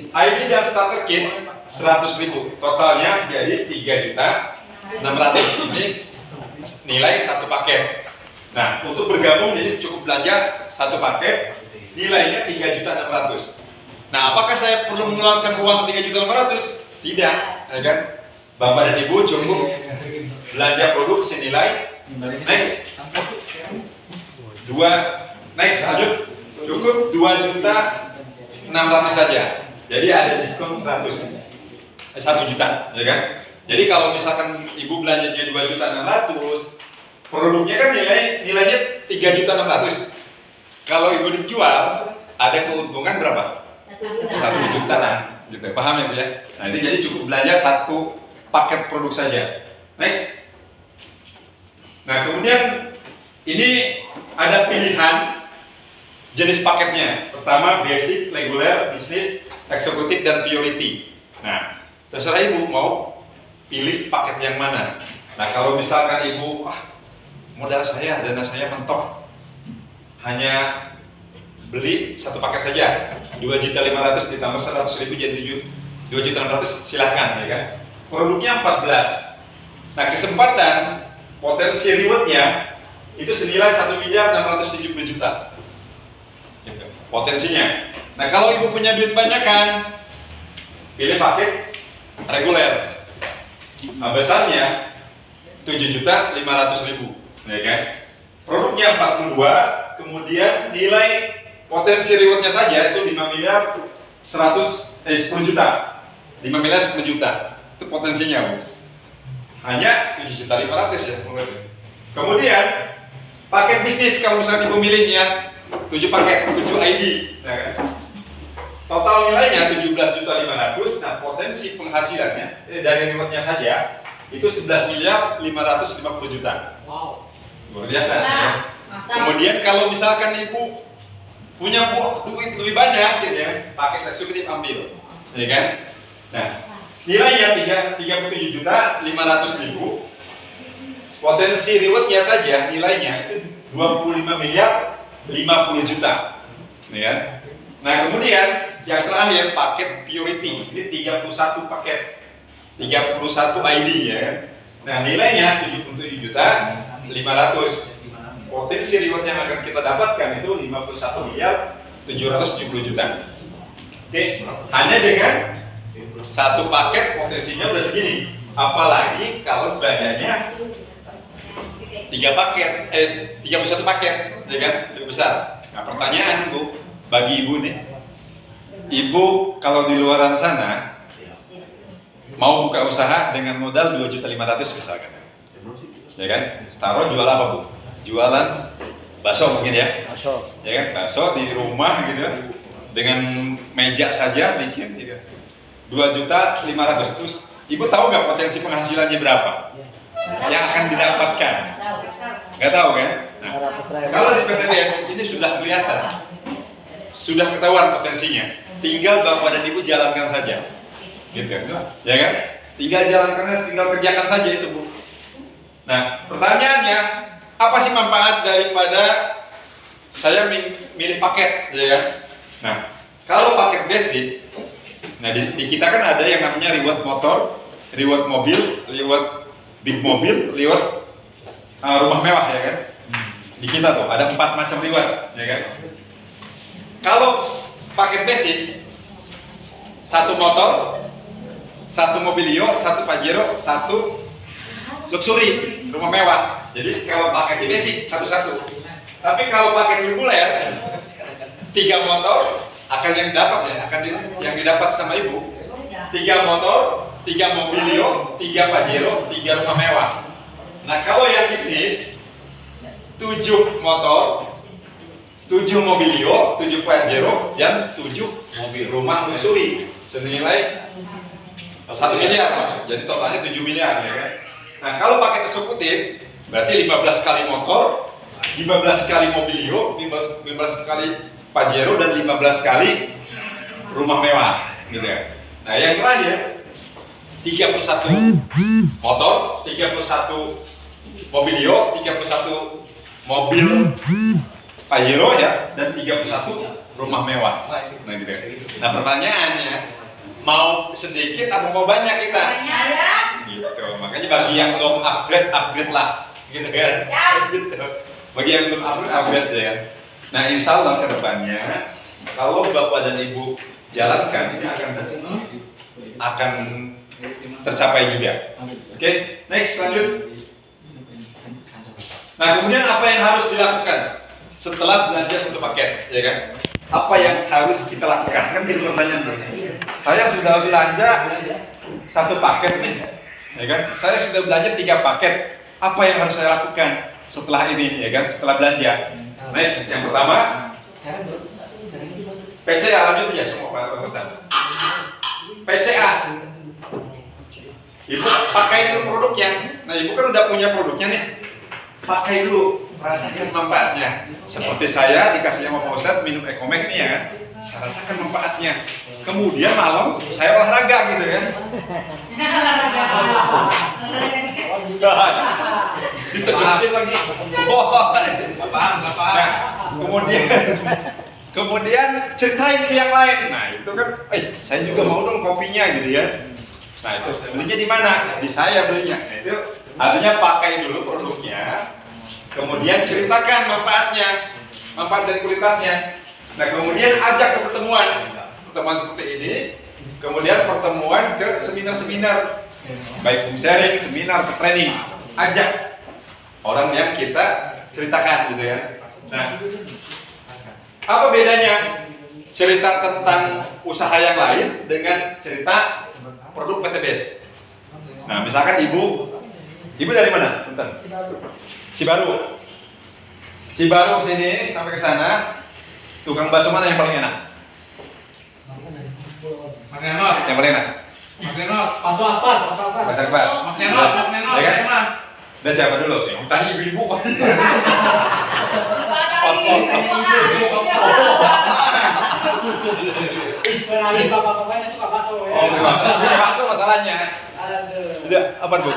ID dan starter kit 100.000. Totalnya jadi 3.600.000. Ini nilai satu paket. Nah, untuk bergabung jadi cukup belanja satu paket nilainya 3.600.000. Nah, apakah saya perlu mengeluarkan uang 3.500.000? Tidak, ya kan? Bapak dan Ibu cukup belanja produk senilai next lanjut cukup 2.600.000 saja. Jadi ada diskon 1 juta, ya kan? Jadi kalau misalkan Ibu belanjanya 2.600.000, produknya kan nilainya 3.600.000. Kalau Ibu dijual ada keuntungan berapa? 1 juta, gitu. Paham ya Bu ya? Nah itu jadi cukup belanja satu paket produk saja. Next. Nah kemudian ini ada pilihan jenis paketnya. Pertama basic, regular, bisnis, eksekutif, dan priority. Nah terserah Ibu mau pilih paket yang mana. Nah kalau misalkan Ibu modal saya, dana saya mentok hanya beli satu paket saja 2.500.000 ditambah 100.000 jadi 2.600.000, silahkan, ya kan? Produknya 14. Nah kesempatan potensi rewardnya itu senilai 1.670.000.000 gitu, potensinya. Nah kalau Ibu punya duit banyak kan, pilih paket reguler. Nah, besarnya 7.500.000, ya kan? Produknya 42, kemudian nilai potensi rewardnya saja itu 5 miliar 10 juta. 5 miliar 10 juta. Itu potensinya, Bu. hanya 7.500.000 ya. Kemudian paket bisnis kalau misalnya ibu milihnya 7 paket, 7 ID, ya kan? Total nilainya 17.500.000. Nah, potensi penghasilannya dari rewardnya saja itu 11.550.000.000. Wow. Luar biasa. Ya. Kemudian kalau misalkan ibu punya duit lebih banyak gitu ya, paket eksekutif ambil, ya kan? Nah, nilainya 37.500.000. Potensi rewardnya saja nilainya itu 25.050.000.000, ya kan? Nah, kemudian yang terakhir paket purity, ini 31 paket, 31 ID ya kan? Nah, nilainya 77.500.000. Potensi reward yang akan kita dapatkan itu 51.770.000.000. Oke, hanya dengan satu paket potensinya udah segini. Apalagi kalau belanjanya 31 paket, ya kan? Lebih besar. Nah, pertanyaan Bu, bagi ibu nih, ibu kalau di luaran sana mau buka usaha dengan modal 2.500.000 misalkan, ya kan? Taruh jual apa Bu? Jualan bakso mungkin ya? Masuk. Ya kan? Bakso di rumah gitu, dengan meja saja bikin gitu. 2.500.000. Terus ibu tahu nggak potensi penghasilannya berapa yang akan didapatkan? Nggak tahu kan? Nah, kalau di PTBS ini sudah kelihatan, sudah ketahuan potensinya. Tinggal bapak dan ibu jalankan saja, gitu, ya kan? Tinggal jalankan, tinggal kerjakan saja itu Bu. Nah, pertanyaannya, apa sih manfaat daripada saya milih paket, ya kan? Nah, kalau paket basic, nah di kita kan ada yang namanya reward motor, reward mobil, reward big mobil, reward rumah mewah, ya kan? Di kita tuh ada 4 macam reward, ya kan? Kalau paket basic, 1 motor, 1 mobilio, 1 pajero, 1 luxury, rumah mewah. Jadi kalau paket basic satu-satu. Tapi kalau paket reguler, 3 motor akan yang dapat ya, yang didapat sama ibu. 3 motor, 3 mobilio, 3 pajero, 3 rumah mewah. Nah, kalau yang bisnis 7 motor, 7 mobilio, 7 pajero, dan 7 rumah luxury senilai 1 miliar maksud. Jadi totalnya 7 miliar, ya kan? Nah, kalau paket eksekutif berarti 15 kali motor, 15 kali mobilio, 15 kali pajero, dan 15 kali rumah mewah, gitu ya. Nah, yang terakhir 31 motor, 31 mobilio, 31 mobil pajero ya, dan 31 rumah mewah. Nah, gitu ya. Nah, pertanyaannya, mau sedikit atau mau banyak kita? Banyak. Gitu. Makanya bagi yang belum upgrade lah, gitu kan? Gitu. Bagi yang belum upgrade ya. Nah, insya Allah kedepannya kalau bapak dan ibu jalankan ini akan tercapai juga. Oke, next lanjut. Nah, kemudian apa yang harus dilakukan setelah belanja satu paket, ya kan? Apa yang harus kita lakukan? Kan gitu pertanyaan. Saya sudah belanja satu paket nih, ya kan? Saya sudah belanja 3 paket. Apa yang harus saya lakukan setelah ini, ya kan? Setelah belanja. Baik, yang pertama PCA, lanjut aja semua Pak pemirsa. PCA. Ibu pakai dulu produknya. Nah, ibu kan udah punya produknya nih. Pakai dulu, rasakan manfaatnya. Seperti saya dikasih sama Pak Ustadz minum Ekomek nih ya kan. Saya rasakan manfaatnya. Kemudian malam saya olahraga gitu kan. Diterusin lagi. Nah, kemudian ceritain ke yang lain. Nah, itu kan, saya juga mau dong kopinya gitu ya. Nah, itu belinya di mana? Di saya belinya. Nah, itu artinya pakai dulu produknya, kemudian ceritakan manfaatnya, manfaat dan kualitasnya. Nah, kemudian ajak ke pertemuan seperti ini, kemudian pertemuan ke seminar-seminar, baik home sharing, seminar, ke training. Ajak orang yang kita ceritakan gitu ya. Nah, apa bedanya cerita tentang usaha yang lain dengan cerita produk PTBS? Nah, misalkan ibu Ibu dari mana? Bentar. Cibaru. Cibaru sini sampai ke sana. Tukang bakso mana yang paling enak? Mas Nenot. Yang paling enak? Mas Nenot. Pasu apa? Pasu apa? Mas Akbar. Mas Nenot. Mas Nenot. Ya kan? Saya mah. Udah siapa dulu? Yang tanya ibu-ibu kok. Kenali bapak-bapaknya suka bakso ya. Oh, bakso masalahnya. Aduh. Tidak, apa bu?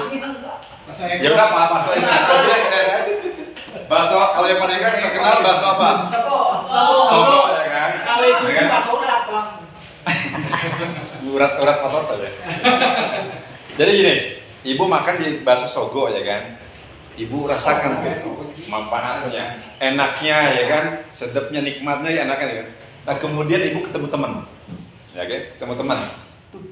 Mas Ya udah apa? Bakso ini. Bakso kalau yang paling terkenal bakso apa? Sogo ya kan? Kalau itu Ya kan? bakso urat bang. Urat apa ya? Jadi gini, ibu makan di bakso Sogo ya kan? Ibu rasakan tuh manfaatnya, enaknya ya kan, sedapnya, nikmatnya, ya enaknya ya kan. Nah kemudian ibu ketemu teman, ya kan? Ketemu teman, tuh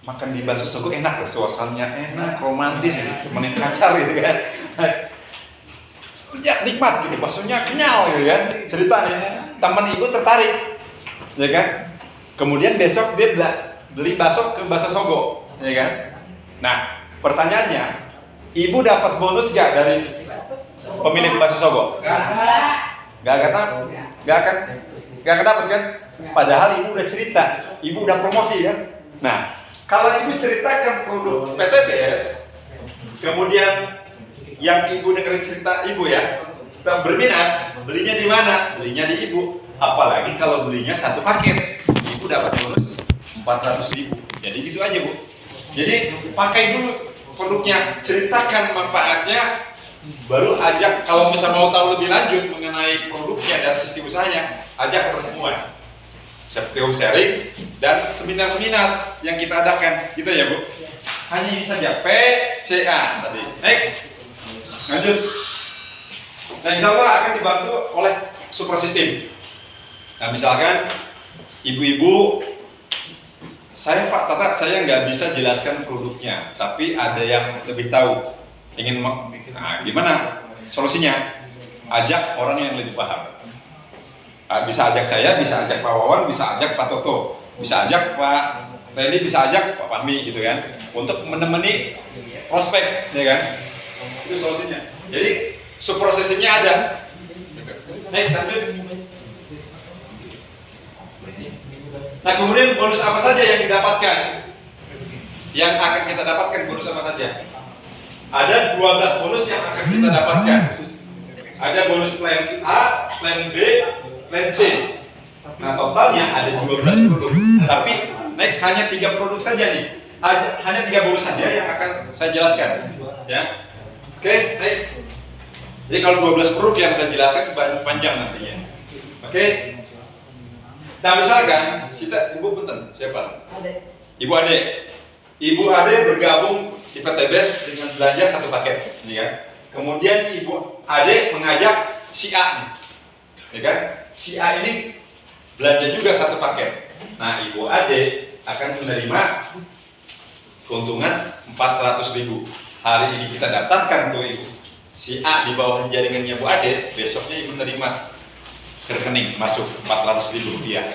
makan di bakso Sogo enak, suasananya enak, romantis, temenin pacar gitu kan. Ya nikmat gitu, baksonya kenyal gitu kan. Ceritanya teman ibu tertarik, ya kan? Kemudian besok dia beli bakso ke bakso Sogo, ya kan? Nah pertanyaannya, ibu dapat bonus gak dari pemilik bakso Sogo? Gak akan dapat kan? Padahal ibu udah cerita, ibu udah promosi kan? Nah, kalau ibu ceritakan produk PTBS, kemudian yang ibu dengerin cerita ibu ya, kita berminat, belinya di mana? Belinya di ibu. Apalagi kalau belinya satu paket, ibu dapat bonus 400.000. Jadi gitu aja bu. Jadi pakai dulu produknya, ceritakan manfaatnya, baru ajak. Kalau misalnya mau tahu lebih lanjut mengenai produknya dan sistem usahanya, ajak pertemuan, seperti home sharing dan seminar-seminar yang kita adakan, gitu ya bu. Hanya ini saja PCA tadi. Next, lanjut. Nah insya Allah akan dibantu oleh super system. Nah misalkan ibu-ibu, saya Pak Tata, saya nggak bisa jelaskan produknya, tapi ada yang lebih tahu. Nah, gimana solusinya? Ajak orang yang lebih paham. Bisa ajak saya, bisa ajak Pak Wawan, bisa ajak Pak Toto, bisa ajak Pak Randy, bisa ajak Pak Fahmi gitu kan, untuk menemani prospek, ya kan? Itu solusinya. Jadi support sistemnya ada. Next, lanjut. Nah kemudian bonus apa saja yang didapatkan? Yang akan kita dapatkan bonus apa saja? Ada 12 bonus yang akan kita dapatkan. Ada bonus plan A, plan B, plan C. Nah totalnya ada 12 produk. Tapi next hanya 3 produk saja nih. Hanya 3 bonus saja yang akan saya jelaskan. Ya, oke, next. Jadi kalau 12 produk yang saya jelaskan panjang nantinya. Oke. Nah misalkan ibu punten siapa? Ibu Ade. Ibu Ade bergabung di PTBS dengan belanja satu paket, ya. Kemudian Ibu Ade mengajak si A, ya kan? Si A ini belanja juga satu paket. Nah Ibu Ade akan menerima keuntungan 400.000. Hari ini kita daftarkan tuh Ibu. Si A di bawah jaringannya Bu Ade, besoknya Ibu menerima ke rekening masuk 400.000 rupiah.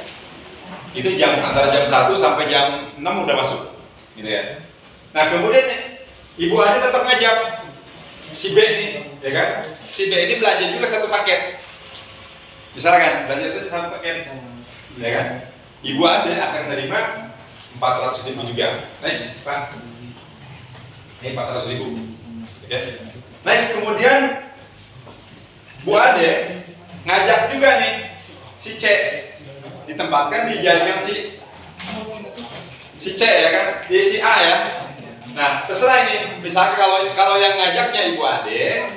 Itu antara jam 1 sampai jam 6 udah masuk, gitu ya. Nah kemudian Ibu Ade tetap ngajak si B nih, ya kan? Si B ini belanja juga satu paket, misalkan belanja satu paket, ya kan? Ibu Ade akan menerima 400.000 juga. Nice, Pak. Ini 400.000. Oke. Nice, kemudian Bu Ade ngajak juga nih si C, ditempatkan di jaringan si C ya kan, di si A ya. Nah terserah ini, misalnya kalau yang ngajaknya Ibu Ade,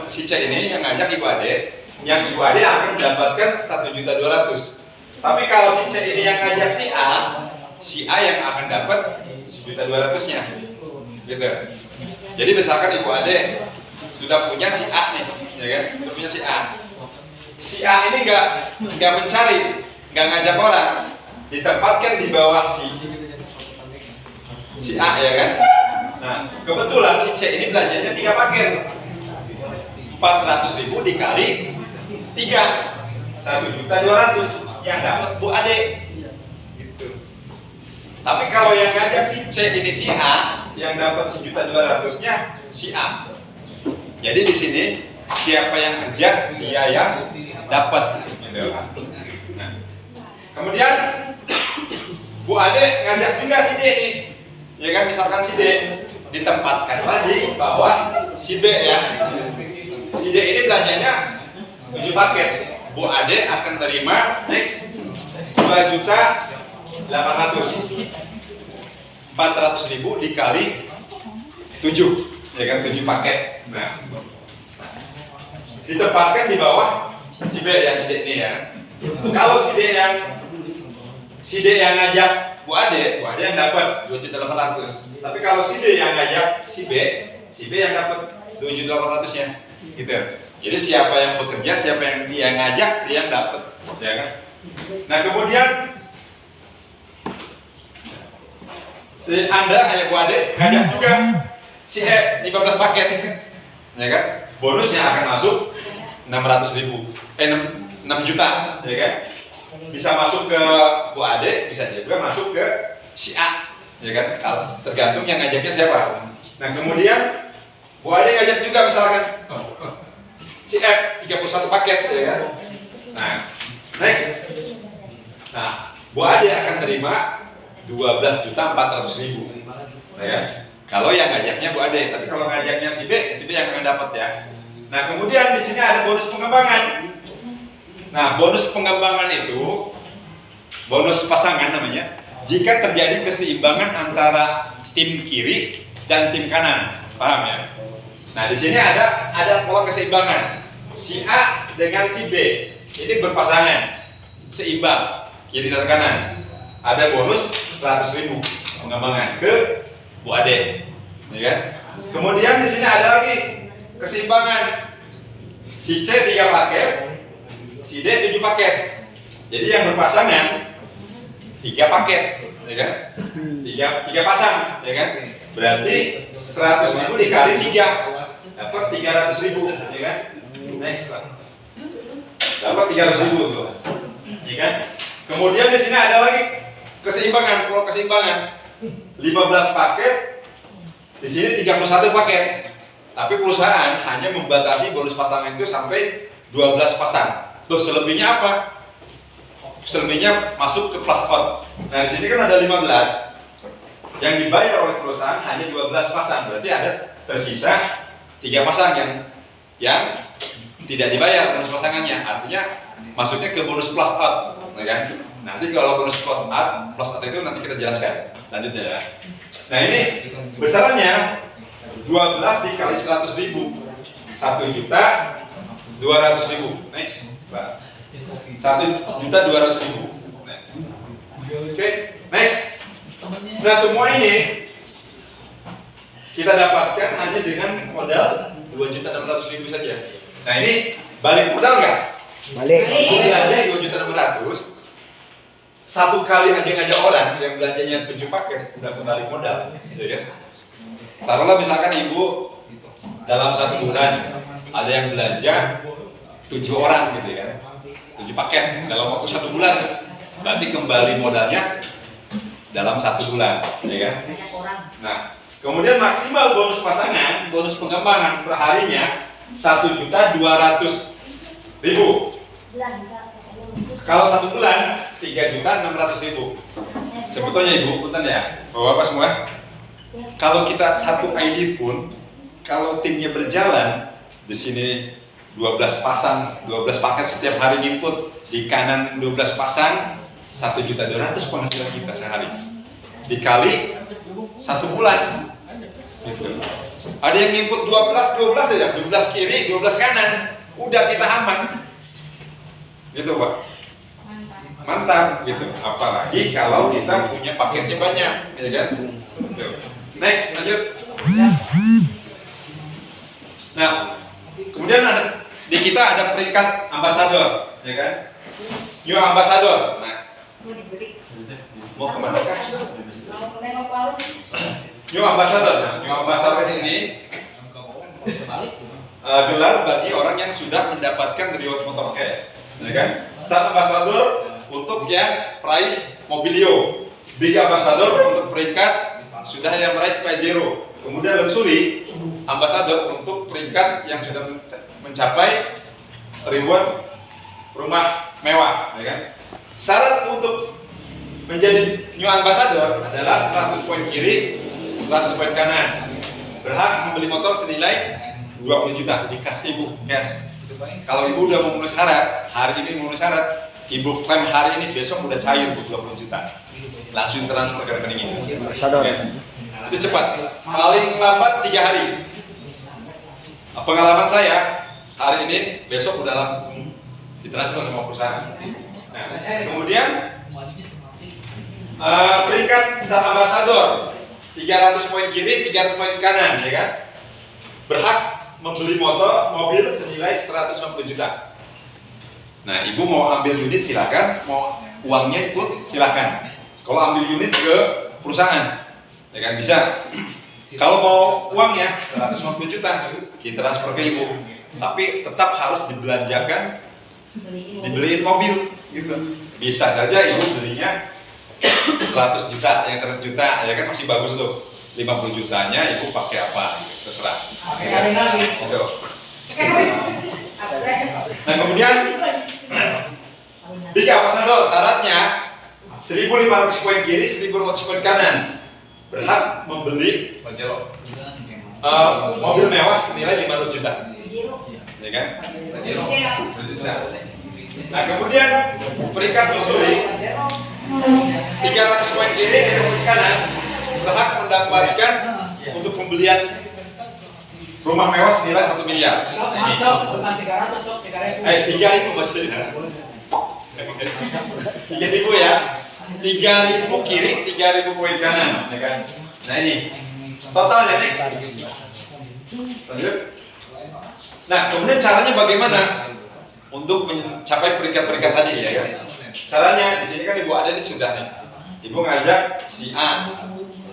si C ini yang ngajak Ibu Ade, yang Ibu Ade akan mendapatkan 1.200.000. Tapi kalau si C ini yang ngajak si A yang akan dapat 1.200.000-nya, gitu. Jadi misalkan Ibu Ade sudah punya si A nih, ya kan? Sudah punya si A. Si A ini nggak mencari, nggak ngajak orang, ditempatkan di bawah si A, ya kan? Nah, kebetulan si C ini belanjanya 3 paket, 400.000 dikali 3, 1.200.000 yang dapat Bu Ade. Gitu. Tapi kalau yang ngajak si C ini si A, yang dapat 1.200.000-nya si A. Jadi di sini siapa yang kerja dia yang dapat. Gitu. Nah, kemudian Bu Ade ngajak juga si D nih, ya kan, misalkan si D ditempatkanlah di bawah si B ya. Si D ini belanjanya 7 paket. Bu Ade akan terima next 2.800.000. 400.000 dikali 7, ya kan, 7 paket. Nah, ditempatkan di bawah si B ya, si D ini ya. Kalau si D yang ngajak Bu Ade yang dapat 2.800.000. Tapi kalau si D yang ngajak si B yang dapat 2.800.000-nya. Gitu. Jadi siapa yang bekerja, siapa yang dia ngajak, dia yang dapat, ya kan? Nah, kemudian si Anda kayak Bu Ade ngajak juga si E 15 paket. Ya kan? Bonusnya akan masuk 600.000. 6 juta, ya kan? Bisa masuk ke Bu Ade, bisa juga masuk ke si A, ya kan? Tergantung yang ngajaknya siapa. Nah, kemudian Bu Ade ngajak juga misalkan si F 31 paket, ya kan? Nah, next. Nah, Bu Ade akan terima 12.400.000, ya kan? Kalau yang ngajaknya Bu Ade, tapi kalau ngajaknya si B yang akan dapat ya. Nah, kemudian di sini ada bonus pengembangan. Nah, bonus pengembangan itu bonus pasangan namanya. Jika terjadi keseimbangan antara tim kiri dan tim kanan, paham ya? Nah, di sini ada pola keseimbangan. Si A dengan si B ini berpasangan, seimbang kiri dan kanan. Ada bonus 100.000 pengembangan ke Bu Ade, ya kan? Kemudian di sini ada lagi keseimbangan. Si C 3 paket, si D 7 paket. Jadi yang berpasangan 3 paket, ya kan? 3 pasang, ya kan? Berarti 100.000 dikali 3 dapat 300.000, ya kan? Next, Pak. Dapat 300.000 tuh, ya kan? Kemudian di sini ada lagi keseimbangan, pola keseimbangan. 15 paket, di sini 31 paket. Tapi perusahaan hanya membatasi bonus pasangan itu sampai 12 pasang. Terus selebihnya apa? Selebihnya masuk ke plus out. Nah, di sini kan ada 15. Yang dibayar oleh perusahaan hanya 12 pasang. Berarti ada tersisa 3 pasang yang tidak dibayar bonus pasangannya. Artinya masuknya ke bonus plus out, ya kan? Nanti kalau bonus plus out itu nanti kita jelaskan selanjutnya ya. Nah, ini besarannya 12 dikali 100.000, 1.200.000. Next, Pak. 1.200.000. Oke, next. Nah, semua ini kita dapatkan hanya dengan modal 2.600.000 saja. Nah, ini balik modal nggak? Balik. Aku belanja 2.600.000. Satu kali aja ngajak orang yang belanjanya 7 paket udah kembali modal, gitu ya. Taruhlah misalkan ibu dalam 1 bulan ada yang belanja 7 orang gitu kan, 7 paket dalam waktu 1 bulan, berarti kembali modalnya dalam 1 bulan, ya kan? Nah, kemudian maksimal bonus pasangan, bonus pengembangan per harinya 1.200.000. Kalau 1 bulan 3.600.000. Sebetulnya ibu, punten ya, bapak semua. Kalau kita satu ID pun, kalau timnya berjalan, di sini 12 pasang, 12 paket setiap hari input, di kanan 12 pasang, 1.200.000 penghasilan kita sehari. Dikali 1 bulan. Gitu. Ada yang input 12 aja, 12 kiri, 12 kanan, udah kita aman. Gitu, Pak. Mantap gitu. Apalagi kalau kita punya paketnya banyak, ya kan? Gitu. Next, lanjut. Nah, kemudian di kita ada peringkat ambasador, ya kan? New ambasador. Nah, mau kemana kah? New ambasador. Nah, new ambasador ini gelar bagi orang yang sudah mendapatkan reward motor cash, ya kan? Star ambassador untuk yang peraih mobilio, big ambassador untuk peringkat sudah yang meraih Pajero. Kemudian luxury ambassador untuk peringkat yang sudah mencapai reward rumah mewah, ya kan? Syarat untuk menjadi new ambassador adalah 100 poin kiri, 100 poin kanan. Berhak membeli motor senilai 20 juta dikasih ibu cash. Kalau ibu udah memenuhi syarat, hari ini memenuhi syarat, ibu klaim hari ini, besok udah cair bu 20 juta. Langsung transfer ke rekening ini. Ambassador. Itu cepat, paling lambat 3 hari. Pengalaman saya, hari ini, besok udah langsung ditransfer sama perusahaan. Nah, kemudian peringkat star ambassador 300 poin kiri, 300 poin kanan, ya kan? Berhak membeli mobil senilai 150 juta. Nah, ibu mau ambil unit silakan, mau uangnya ikut silakan. Kalau ambil unit ke perusahaan, ya kan bisa. Kalau mau uangnya 150 juta, ditransfer ke ibu. Tapi tetap harus dibelanjakan, dibeliin mobil, gitu. Bisa saja ibu belinya 100 juta, yang 100 juta, ya kan masih bagus tuh. 50 jutanya ibu pakai apa, terserah. Gitu. Nah kemudian di ambassador syaratnya 1.500 poin kiri, 1.500 poin kanan. Berhak membeli mobil mewah senilai 500 juta, ya kan? Nah kemudian peringkat luxury 300 poin kiri, 300 poin kanan. Berhak mendapatkan untuk pembelian rumah mewah senilai 1 miliar. Ini. 3.000 masih ada. 3.000 ya. 3.000 kiri, 3.000 poin kanan, ya kan? Nah ini totalnya next. Lanjut. Nah kemudian caranya bagaimana untuk mencapai peringkat-peringkat tadi, ya kan? Caranya di sini kan ibu ada ini sudah nih. Ibu ngajak si A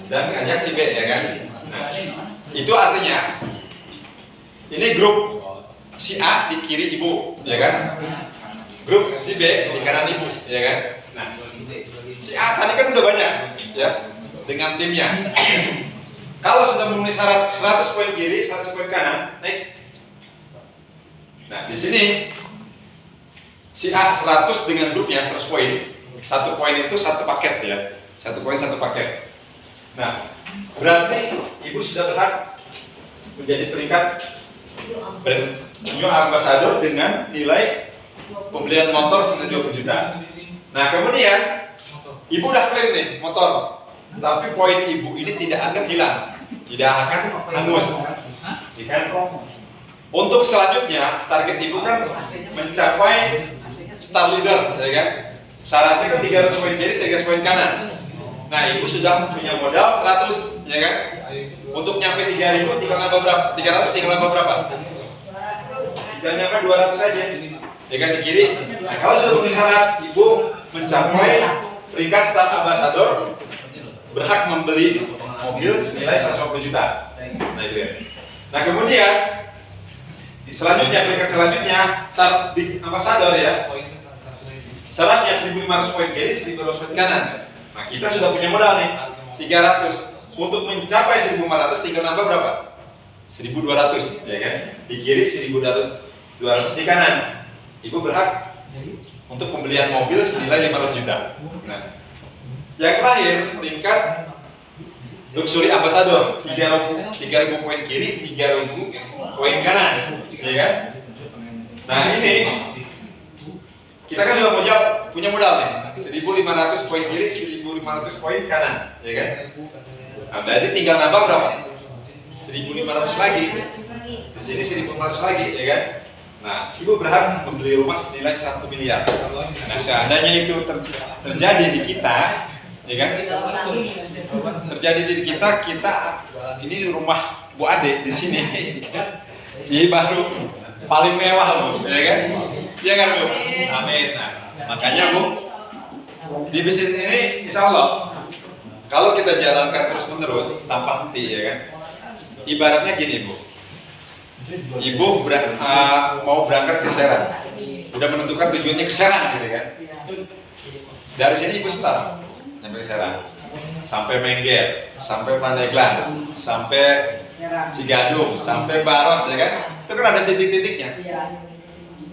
dan ngajak si B, ya kan? Nah itu artinya ini grup si A di kiri ibu, ya kan? Grup si B di kanan ibu, ya kan? Nah, si A tadi kan udah banyak, ya, dengan timnya. Kalau sudah memenuhi syarat 100 poin kiri, 100 poin kanan, next. Nah, di sini si A 100 dengan grupnya 100 poin. 1 poin itu 1 paket, ya. 1 poin 1 paket. Nah, berarti ibu sudah berhak menjadi peringkat new ambassador dengan nilai pembelian motor senilai 20 juta. Nah kemudian ibu udah klaim nih motor, tapi poin ibu ini tidak akan hilang, tidak akan hangus. Untuk selanjutnya target ibu kan mencapai star leader, ya kan? Syaratnya kan 300 poin kiri, 300 poin kanan. Nah ibu sudah punya modal 100, ya kan? Untuk nyampe 3.000 tinggal nambah berapa? 300 tinggal nambah berapa? Tinggal nyampe 200 saja. Ya kan di kiri. Nah, kalau sudah memenuhi syarat, ibu mencapai peringkat star ambassador, berhak membeli mobil senilai 150 juta. Nah itu ya. Nah kemudian selanjutnya peringkat selanjutnya star big ambassador, ya. Syaratnya 1.500 poin kiri, 1.500 poin kanan. Nah kita sudah punya modal nih 300. Untuk mencapai 1.500 tinggal nambah berapa? 1.200, ya kan? Di kiri 1.200 di kanan. Ibu berhak untuk pembelian mobil senilai 500 juta. Nah, yang terakhir peringkat luxury ambassador 3.000 poin kiri, 3.000 poin kanan, ya kan? Nah ini kita kan sudah punya modal nih 1.500 poin kiri, 1.500 poin kanan, ya kan? Nah, jadi tinggal nambah berapa? 1.500 lagi. Di sini 1.500 lagi, ya kan? Nah, ibu berhak membeli rumah senilai 1 miliar. Nah, seandainya itu terjadi di kita, ya kan? Terjadi di kita ini rumah Bu Ade di sini, jadi baru paling mewah Bu, ya kan? Iya kan Bu? Amin. Nah, makanya Bu, di bisnis ini insya Allah kalau kita jalankan terus-menerus tanpa henti, ya kan? Ibaratnya gini Bu. Ibu mau berangkat ke Serang, udah menentukan tujuannya ke Serang, gitu kan? Dari sini ibu start sampai ke Serang. sampai Mengger, sampai Pandeglang, sampai Cigadung, sampai Baros, ya kan? Itu kan ada titik-titiknya.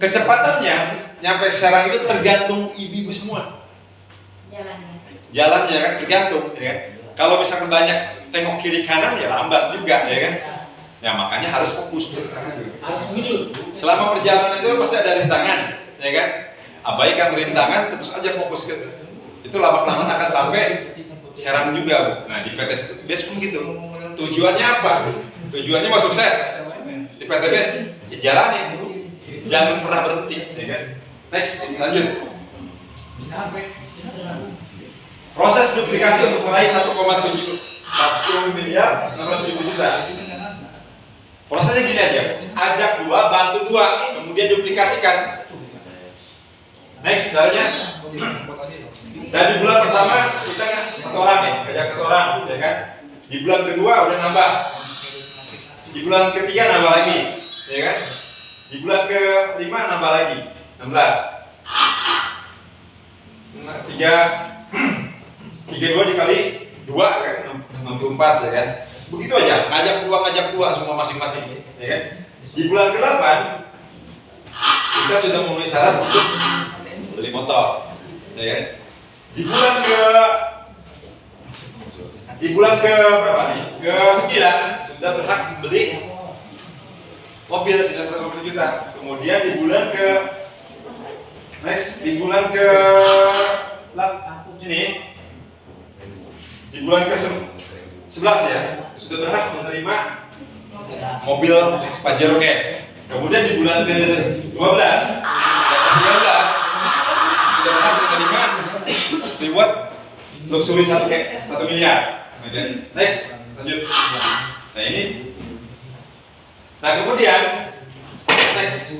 Kecepatannya nyampe Serang itu tergantung ibu-ibu semua. Jalannya kan tergantung, ya kan? Kalau misalkan banyak tengok kiri kanan ya lambat juga, ya kan? Ya makanya harus fokus terus. Selama perjalanan itu pasti ada rintangan, ya kan? Abaikan rintangan, terus aja fokus ke itu, lama-kelamaan akan sampai Serang juga, Bu. Nah di PT BES pun gitu. Tujuannya apa? Tujuannya mau sukses di PT BES, ya jalani, jangan pernah berhenti, ya kan? Next, lanjut. Proses duplikasi untuk meraih 1 miliar 600 juta. Prosesnya gini aja, ajak 2, bantu 2, kemudian duplikasikan. Next, caranya. Dan di bulan pertama kita kan 1 orang ya, ajak 1 orang, ya kan? Di bulan kedua udah nambah. Di bulan ketiga nambah lagi, ya kan? Di bulan ke-5 nambah lagi, 16. 32 dikali 2 kan 64, ya kan? Begitu aja, ngajak dua semua masing-masing, ya kan? Di bulan ke-8 kita sudah memenuhi syarat untuk beli motor, ya kan? Di bulan ke berapa nih? Ke-9 sudah berhak beli mobil sudah 150 juta. Kemudian di bulan ke ini di bulan ke-11 ya sudah berhak menerima mobil Pajero cash. Kemudian di bulan ke-12 dan ke-13 sudah berhak menerima reward luxury 1 miliar. Next, lanjut. Nah ini. Nah kemudian next.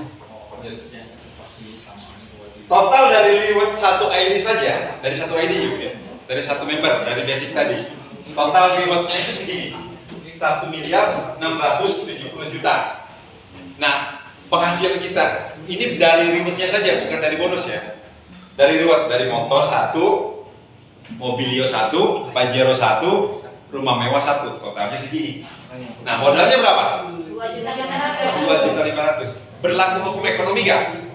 Total dari reward 1 ID saja, dari 1 ID ya, dari 1 member, dari basic tadi. Total rewardnya itu segini, 1 miliar 670 juta. Nah, penghasilan kita ini dari rewardnya saja, bukan dari bonus ya. Dari reward, dari motor 1, Mobilio 1, Pajero 1, rumah mewah 1, totalnya segini. Nah, modalnya berapa? 2.500.000. Berlaku hukum ekonomi gak?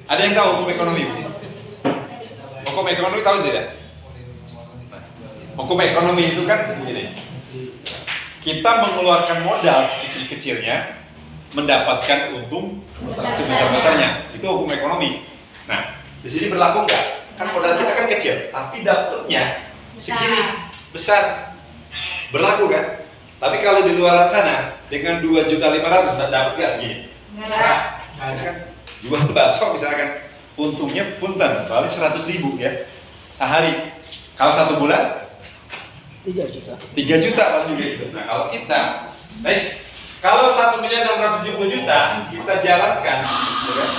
Ada yang tahu hukum ekonomi? Hukum ekonomi tahu tidak? Hukum ekonomi itu kan begini. Kita mengeluarkan modal sekecil-kecilnya, mendapatkan untung sebesar-besarnya. Itu hukum ekonomi. Nah, di sini berlaku nggak? Kan modal kita kan kecil, tapi dapatnya segini besar. Berlaku kan? Tapi kalau di luar sana dengan 2.500.000 dapat nggak segini? Nggak. Kan? Jual bakso misalkan untungnya punten paling 100.000 ya sehari. Kalau 1 bulan 3 juta paling juga gitu. Nah kalau kita next, kalau 1.670 juta kita jalankan, ya kan?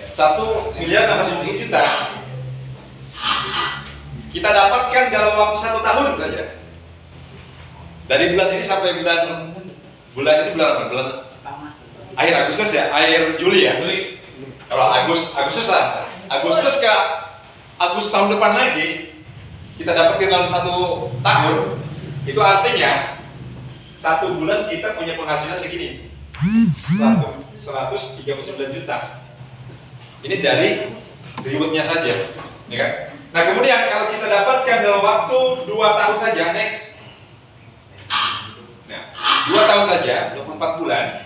1.670 juta kita dapatkan dalam waktu 1 tahun saja. Dari bulan ini sampai bulan ini bulan apa? Bulan akhir Agustus ya, akhir Juli ya. Kalau Agustus lah. Agustus ke Agustus tahun depan lagi kita dapetin dalam 1 tahun. Itu artinya 1 bulan kita punya penghasilan segini, 139 juta. Ini dari rewardnya saja, ya kan? Nah kemudian kalau kita dapatkan dalam waktu 2 tahun saja, next. Nah, 2 tahun saja, 24 bulan.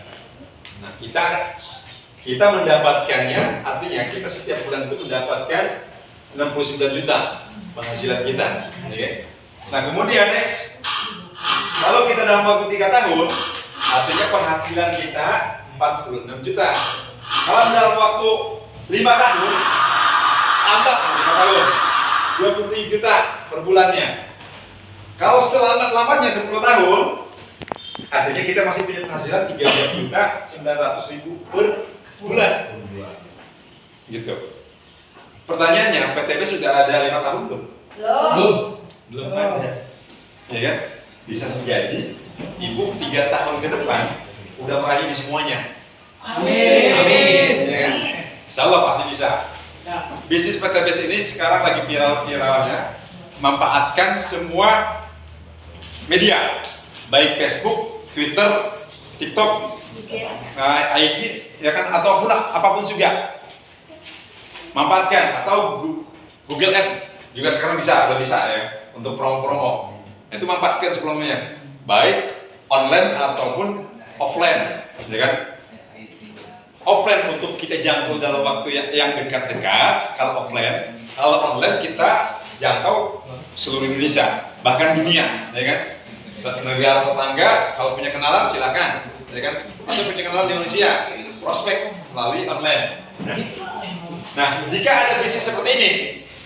Nah, kita mendapatkannya, artinya kita setiap bulan itu mendapatkan 69 juta penghasilan kita, okay? Nah kemudian next, kalau kita dalam waktu 3 tahun, artinya penghasilan kita 46 juta. Kalau dalam waktu 5 tahun, tambah 5 tahun, 27 juta per bulannya. Kalau selamat-lamanya 10 tahun, artinya kita masih punya penghasilan 13.900.000 per bulan. Gitu. Pertanyaannya, PTB sudah ada 5 tahun tuh? Belum ada. Ya kan? Bisa jadi ibu 3 tahun ke depan udah meraih di semuanya. Amin. Amin. Ya kan? Insya Allah pasti bisa. Bisnis PTB ini sekarang lagi viral-viralnya manfaatkan semua media, baik Facebook, Twitter, TikTok, IG, ya kan, ataupun apapun juga. Manfaatkan, atau Google Ads juga sekarang udah bisa ya untuk promo-promo. Itu manfaatkan sebelumnya, baik online ataupun offline, ya kan? Offline untuk kita jangkau dalam waktu yang dekat-dekat. Kalau offline, kalau online kita jangkau seluruh Indonesia, bahkan dunia, ya kan? Negara tetangga kalau punya kenalan silakan, ya kan? Atau punya kenalan di Indonesia, prospek melalui online. Nah, jika ada bisnis seperti ini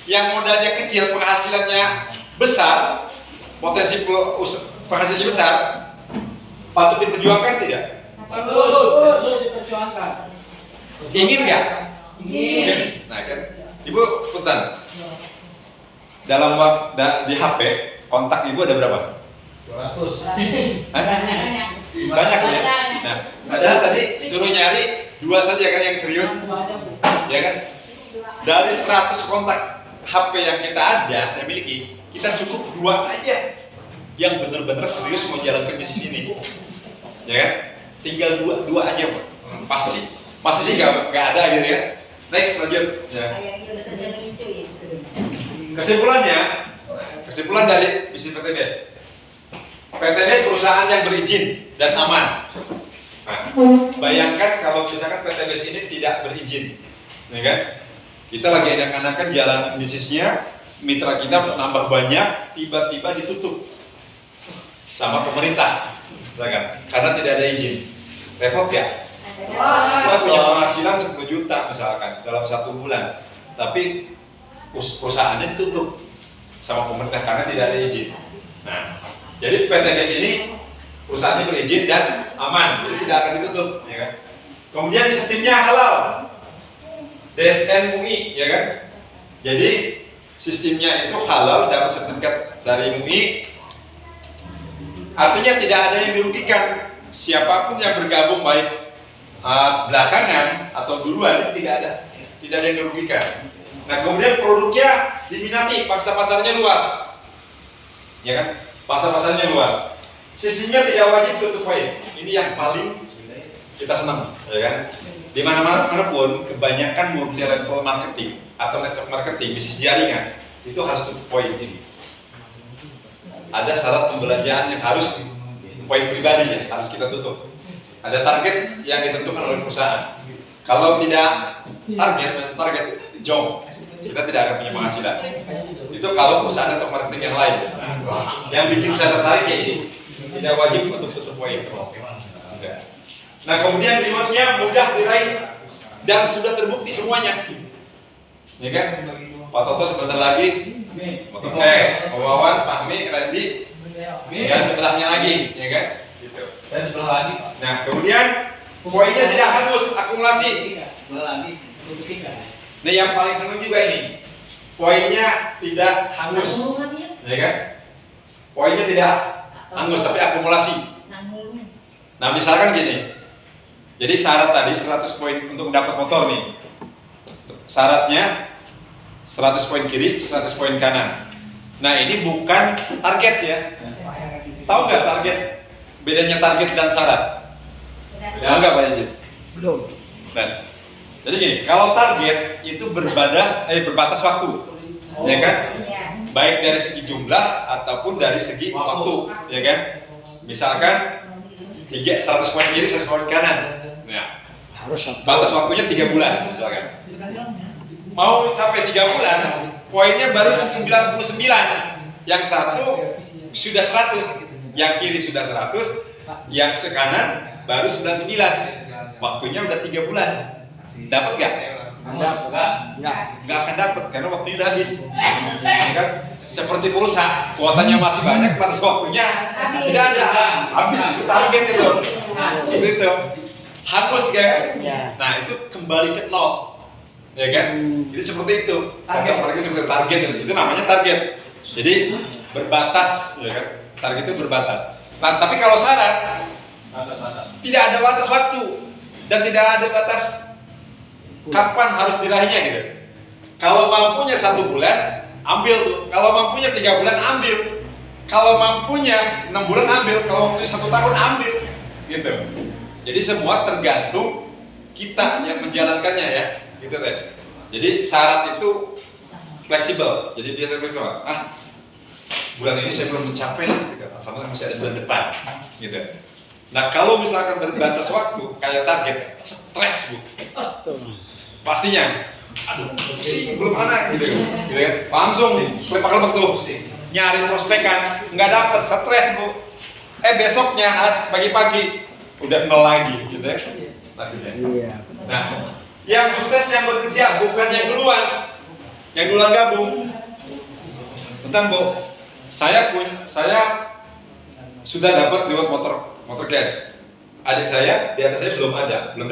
yang modalnya kecil, penghasilannya besar, potensi penghasilannya besar, patut diperjuangkan tidak? Patut diperjuangkan. Ingin nggak? Ingin. Nah kan, Ibu punten. Dalam waktu di HP kontak Ibu ada berapa? 200. Hah? Banyak ya. Nah, padahal tadi suruh nyari 2 saja kan yang serius, ya kan? Dari 100 kontak HP yang kita ada, yang miliki, kita cukup 2 aja yang benar-benar serius mau jalankan bisnis ini, ya kan? Tinggal 2 aja, Pak. Pasti sih nggak ada gitu ya. Next lanjut. Ya. Kesimpulan dari bisnis PTBS. PTBS perusahaan yang berizin dan aman. Nah, bayangkan kalau misalkan PTBS ini tidak berizin, ya kan? Kita lagi enak-enakan jalan bisnisnya, mitra kita nambah banyak, tiba-tiba ditutup sama pemerintah, misalkan, karena tidak ada izin. Repot ya? Kita punya penghasilan 10 juta misalkan dalam 1 bulan, tapi perusahaannya ditutup sama pemerintah karena tidak ada izin. Nah, jadi PTBS ini perusahaannya berizin dan aman, jadi tidak akan ditutup, ya kan? Kemudian sistemnya halal, DSN MUI, ya kan? Jadi sistemnya itu halal, dapat sertifikat dari MUI, artinya tidak ada yang dirugikan. Siapapun yang bergabung baik belakangan atau duluan tidak ada yang dirugikan. Nah, kemudian produknya diminati, pangsa pasarnya luas, ya kan? Pangsa pasarnya luas. Sistemnya tidak wajib tutup poin. Ini yang paling kita senang, ya kan? Di mana-mana pun kebanyakan multi level marketing atau network marketing, bisnis jaringan itu harus tutup poin ini. Ada syarat pembelanjaan yang harus poin pribadi ya, harus kita tutup. Ada target yang ditentukan oleh perusahaan. Kalau tidak target jauh, kita tidak akan punya penghasilan. Itu kalau perusahaan atau marketing yang lain. Yang bikin saya tertarik ya ini, tidak wajib untuk tutup poin. Nah, kemudian rewardnya mudah diraih dan sudah terbukti semuanya, ya kan? Pak Toto sebentar lagi, Pak Wawan, Pak Mi, Randy, ya sebelahnya lagi, ya kan? Gitu. Dan sebelah lagi. Nah, kemudian poinnya tidak hangus, akumulasi. Nah, yang paling senang juga ini, poinnya tidak hangus, ya kan? Poinnya tidak hangus, tapi akumulasi. Nah, misalkan gini, jadi syarat tadi 100 poin untuk mendapat motor nih. Syaratnya 100 poin kiri, 100 poin kanan. Nah, ini bukan target ya. Tahu nggak target? Bedanya target dan syarat? Tahu nggak Pak Yanjin? Belum. Nah, jadi gini, kalau target itu berbatas waktu, ya kan? Baik dari segi jumlah ataupun dari segi waktu, ya kan? Misalkan 100 poin kiri, 100 poin kanan. Nah, Harus batas waktunya 3 bulan misalkan. Mau sampai 3 bulan, poinnya baru 99. Yang satu sudah 100, yang kiri sudah 100, yang sekanan baru 99. Waktunya udah 3 bulan. Dapat nggak? Nggak akan dapat karena waktunya udah habis. Ya kan? Seperti pulsa, kuotanya masih banyak, batas waktunya tidak ada. Habis itu target itu. Seperti itu. Hangus kan? Ya. Nah, itu kembali ke nol. Ya kan? Itu seperti itu. Target seperti target itu namanya target. Jadi berbatas, ya kan? Target itu berbatas. Nah, tapi kalau syarat tidak ada batas waktu dan tidak ada batas kapan harus diraihnya gitu. Kalau mampunya 1 bulan, ambil tuh. Kalau mampunya 3 bulan ambil. Kalau mampunya 6 bulan ambil. Kalau mampunya 1 tahun ambil. Gitu. Jadi semua tergantung kita yang menjalankannya ya. Gitu deh. Jadi syarat itu fleksibel. Jadi biasa fleksibel. Bulan ini saya belum mencapai lah. Gitu. Alhamdulillah masih ada bulan depan. Gitu. Nah kalau misalkan berbatas waktu kayak target, stres bu, pastinya, aduh, sih belum mana gitu kan, langsung lepak-lepak tuh, nyari prospekan, nggak dapat, stres bu, besoknya pagi-pagi udah nol lagi, gitu ya, Iya. Nah, yang sukses yang bekerja bukan yang duluan gabung. Bentar bu, saya sudah dapat reward motor cash. Adik saya di atas saya belum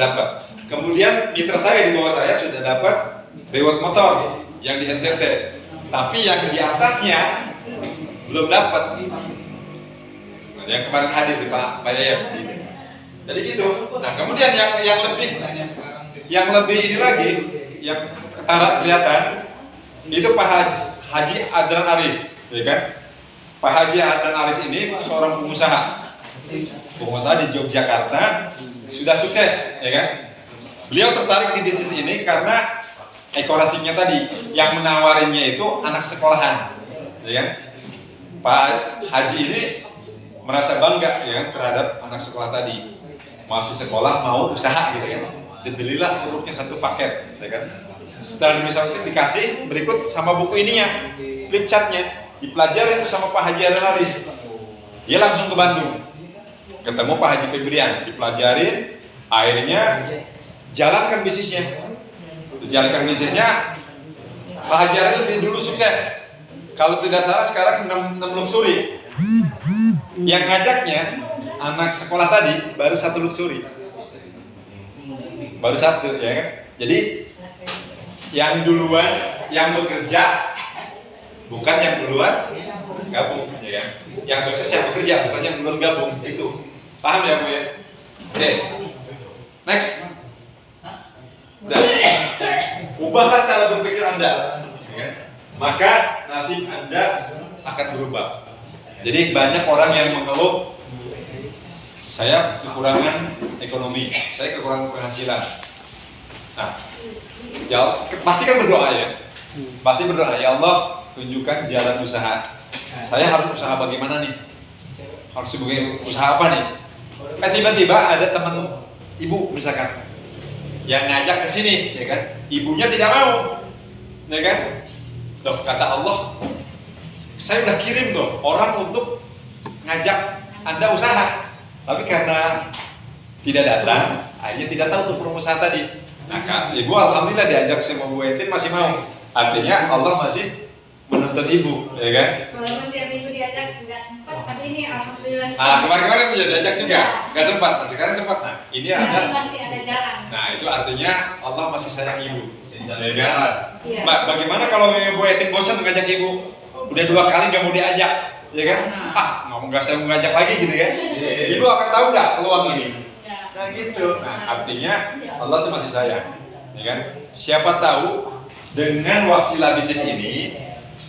dapat. Kemudian mitra saya di bawah saya sudah dapat reward motor yang di NTT. Tapi yang di atasnya belum dapat. Nah, yang kemarin hadir di Pak Yayat. Jadi gitu. Nah kemudian yang lebih ini lagi, yang ketara kelihatan itu Pak Haji Adnan Aris, ya kan? Pak Haji Adnan Aris ini seorang pengusaha di Yogyakarta, sudah sukses, ya kan? Beliau tertarik di bisnis ini karena ekorasinya tadi, yang menawarinya itu anak sekolahan, ya kan? Pak Haji ini merasa bangga, ya kan, terhadap anak sekolah tadi, masih sekolah mau usaha, gitu kan? Dibelilah produknya 1 paket, ya kan? Setelah misalnya dikasih berikut sama buku ininya, flip chartnya, dipelajari itu sama Pak Haji Adnan Aris. Dia langsung ke Bandung. Ketemu Pak Haji Febrian, dipelajari, akhirnya jalankan bisnisnya. Pak Haji Aris lebih dulu sukses. Kalau tidak salah sekarang 6 luxury. Yang ngajaknya anak sekolah tadi baru 1 luxury. Baru 1, ya kan? Jadi yang duluan yang bekerja bukan yang duluan gabung, ya kan? Yang sukses yang bekerja, bukan yang duluan gabung. Itu paham ya bu ya? Oke, next. Dan ubahlah cara berpikir Anda, ya kan? Maka nasib Anda akan berubah. Jadi banyak orang yang mengeluh, saya kekurangan ekonomi, saya kekurangan penghasilan. Nah, ya pasti kan berdoa ya, pasti berdoa, ya Allah tunjukkan jalan usaha. Saya harus usaha bagaimana nih? Harus usaha apa nih? Kan tiba-tiba ada teman ibu misalkan yang ngajak ke sini, ya kan? Ibunya tidak mau, ya kan? Loh, kata Allah, saya udah kirim loh orang untuk ngajak Anda usaha, tapi karena tidak datang, akhirnya tidak tahu tuh pengusaha tadi. Nah, kan, ibu alhamdulillah diajak sama Bu Etin masih mau, artinya Allah masih menuntut ibu, ya kan? Walaupun tiap minggu diajak nggak sempat, tapi ini alhamdulillah. Kemarin bisa diajak juga, nggak sempat. Nah, sekarang sempat. Nah, ini ada. Masih ada jalan. Nah, itu artinya Allah masih sayang ibu. Ya kan? Iya. Mbak, bagaimana kalau Bu Etin bosan mengajak ibu? Udah 2 kali nggak mau diajak, ya kan? Nggak saya mau ngajak lagi gitu kan? Ibu akan tahu nggak peluang ini? Nah gitu. Nah, artinya Allah tuh masih sayang, ya kan? Siapa tahu dengan wasilah bisnis ini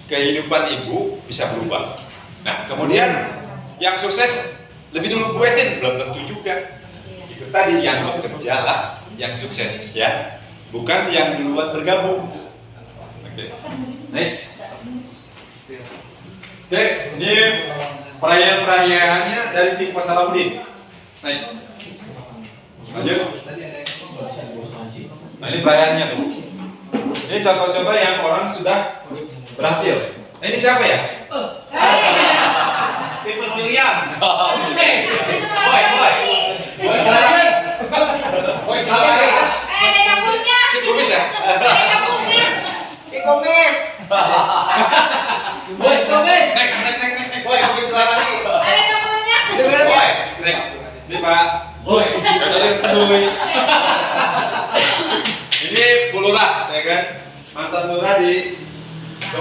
kehidupan ibu bisa berubah. Nah, kemudian yang sukses lebih dulu Bu Etin, belum tentu juga. Itu tadi yang bekerja lah yang sukses, ya, bukan yang duluan bergabung. Oke, nice. Oke, ini perayaan-perayaannya dari tim Pak Salahuddin. Nice. Lanjut. Nah, ini perayaannya tuh. Ini contoh-contoh yang orang sudah berhasil. Nah, ini siapa ya? Stephen William. Boy, salah ya. Ada yang punya. Si Kumis ya? Ada yang punya. Si Komis. Boy, Gomez. Boy, salah lagi. Ada yang punya. Boy. Ini Pak. Boy. Ini Bu Lurah, ya kan? Mantan lurah di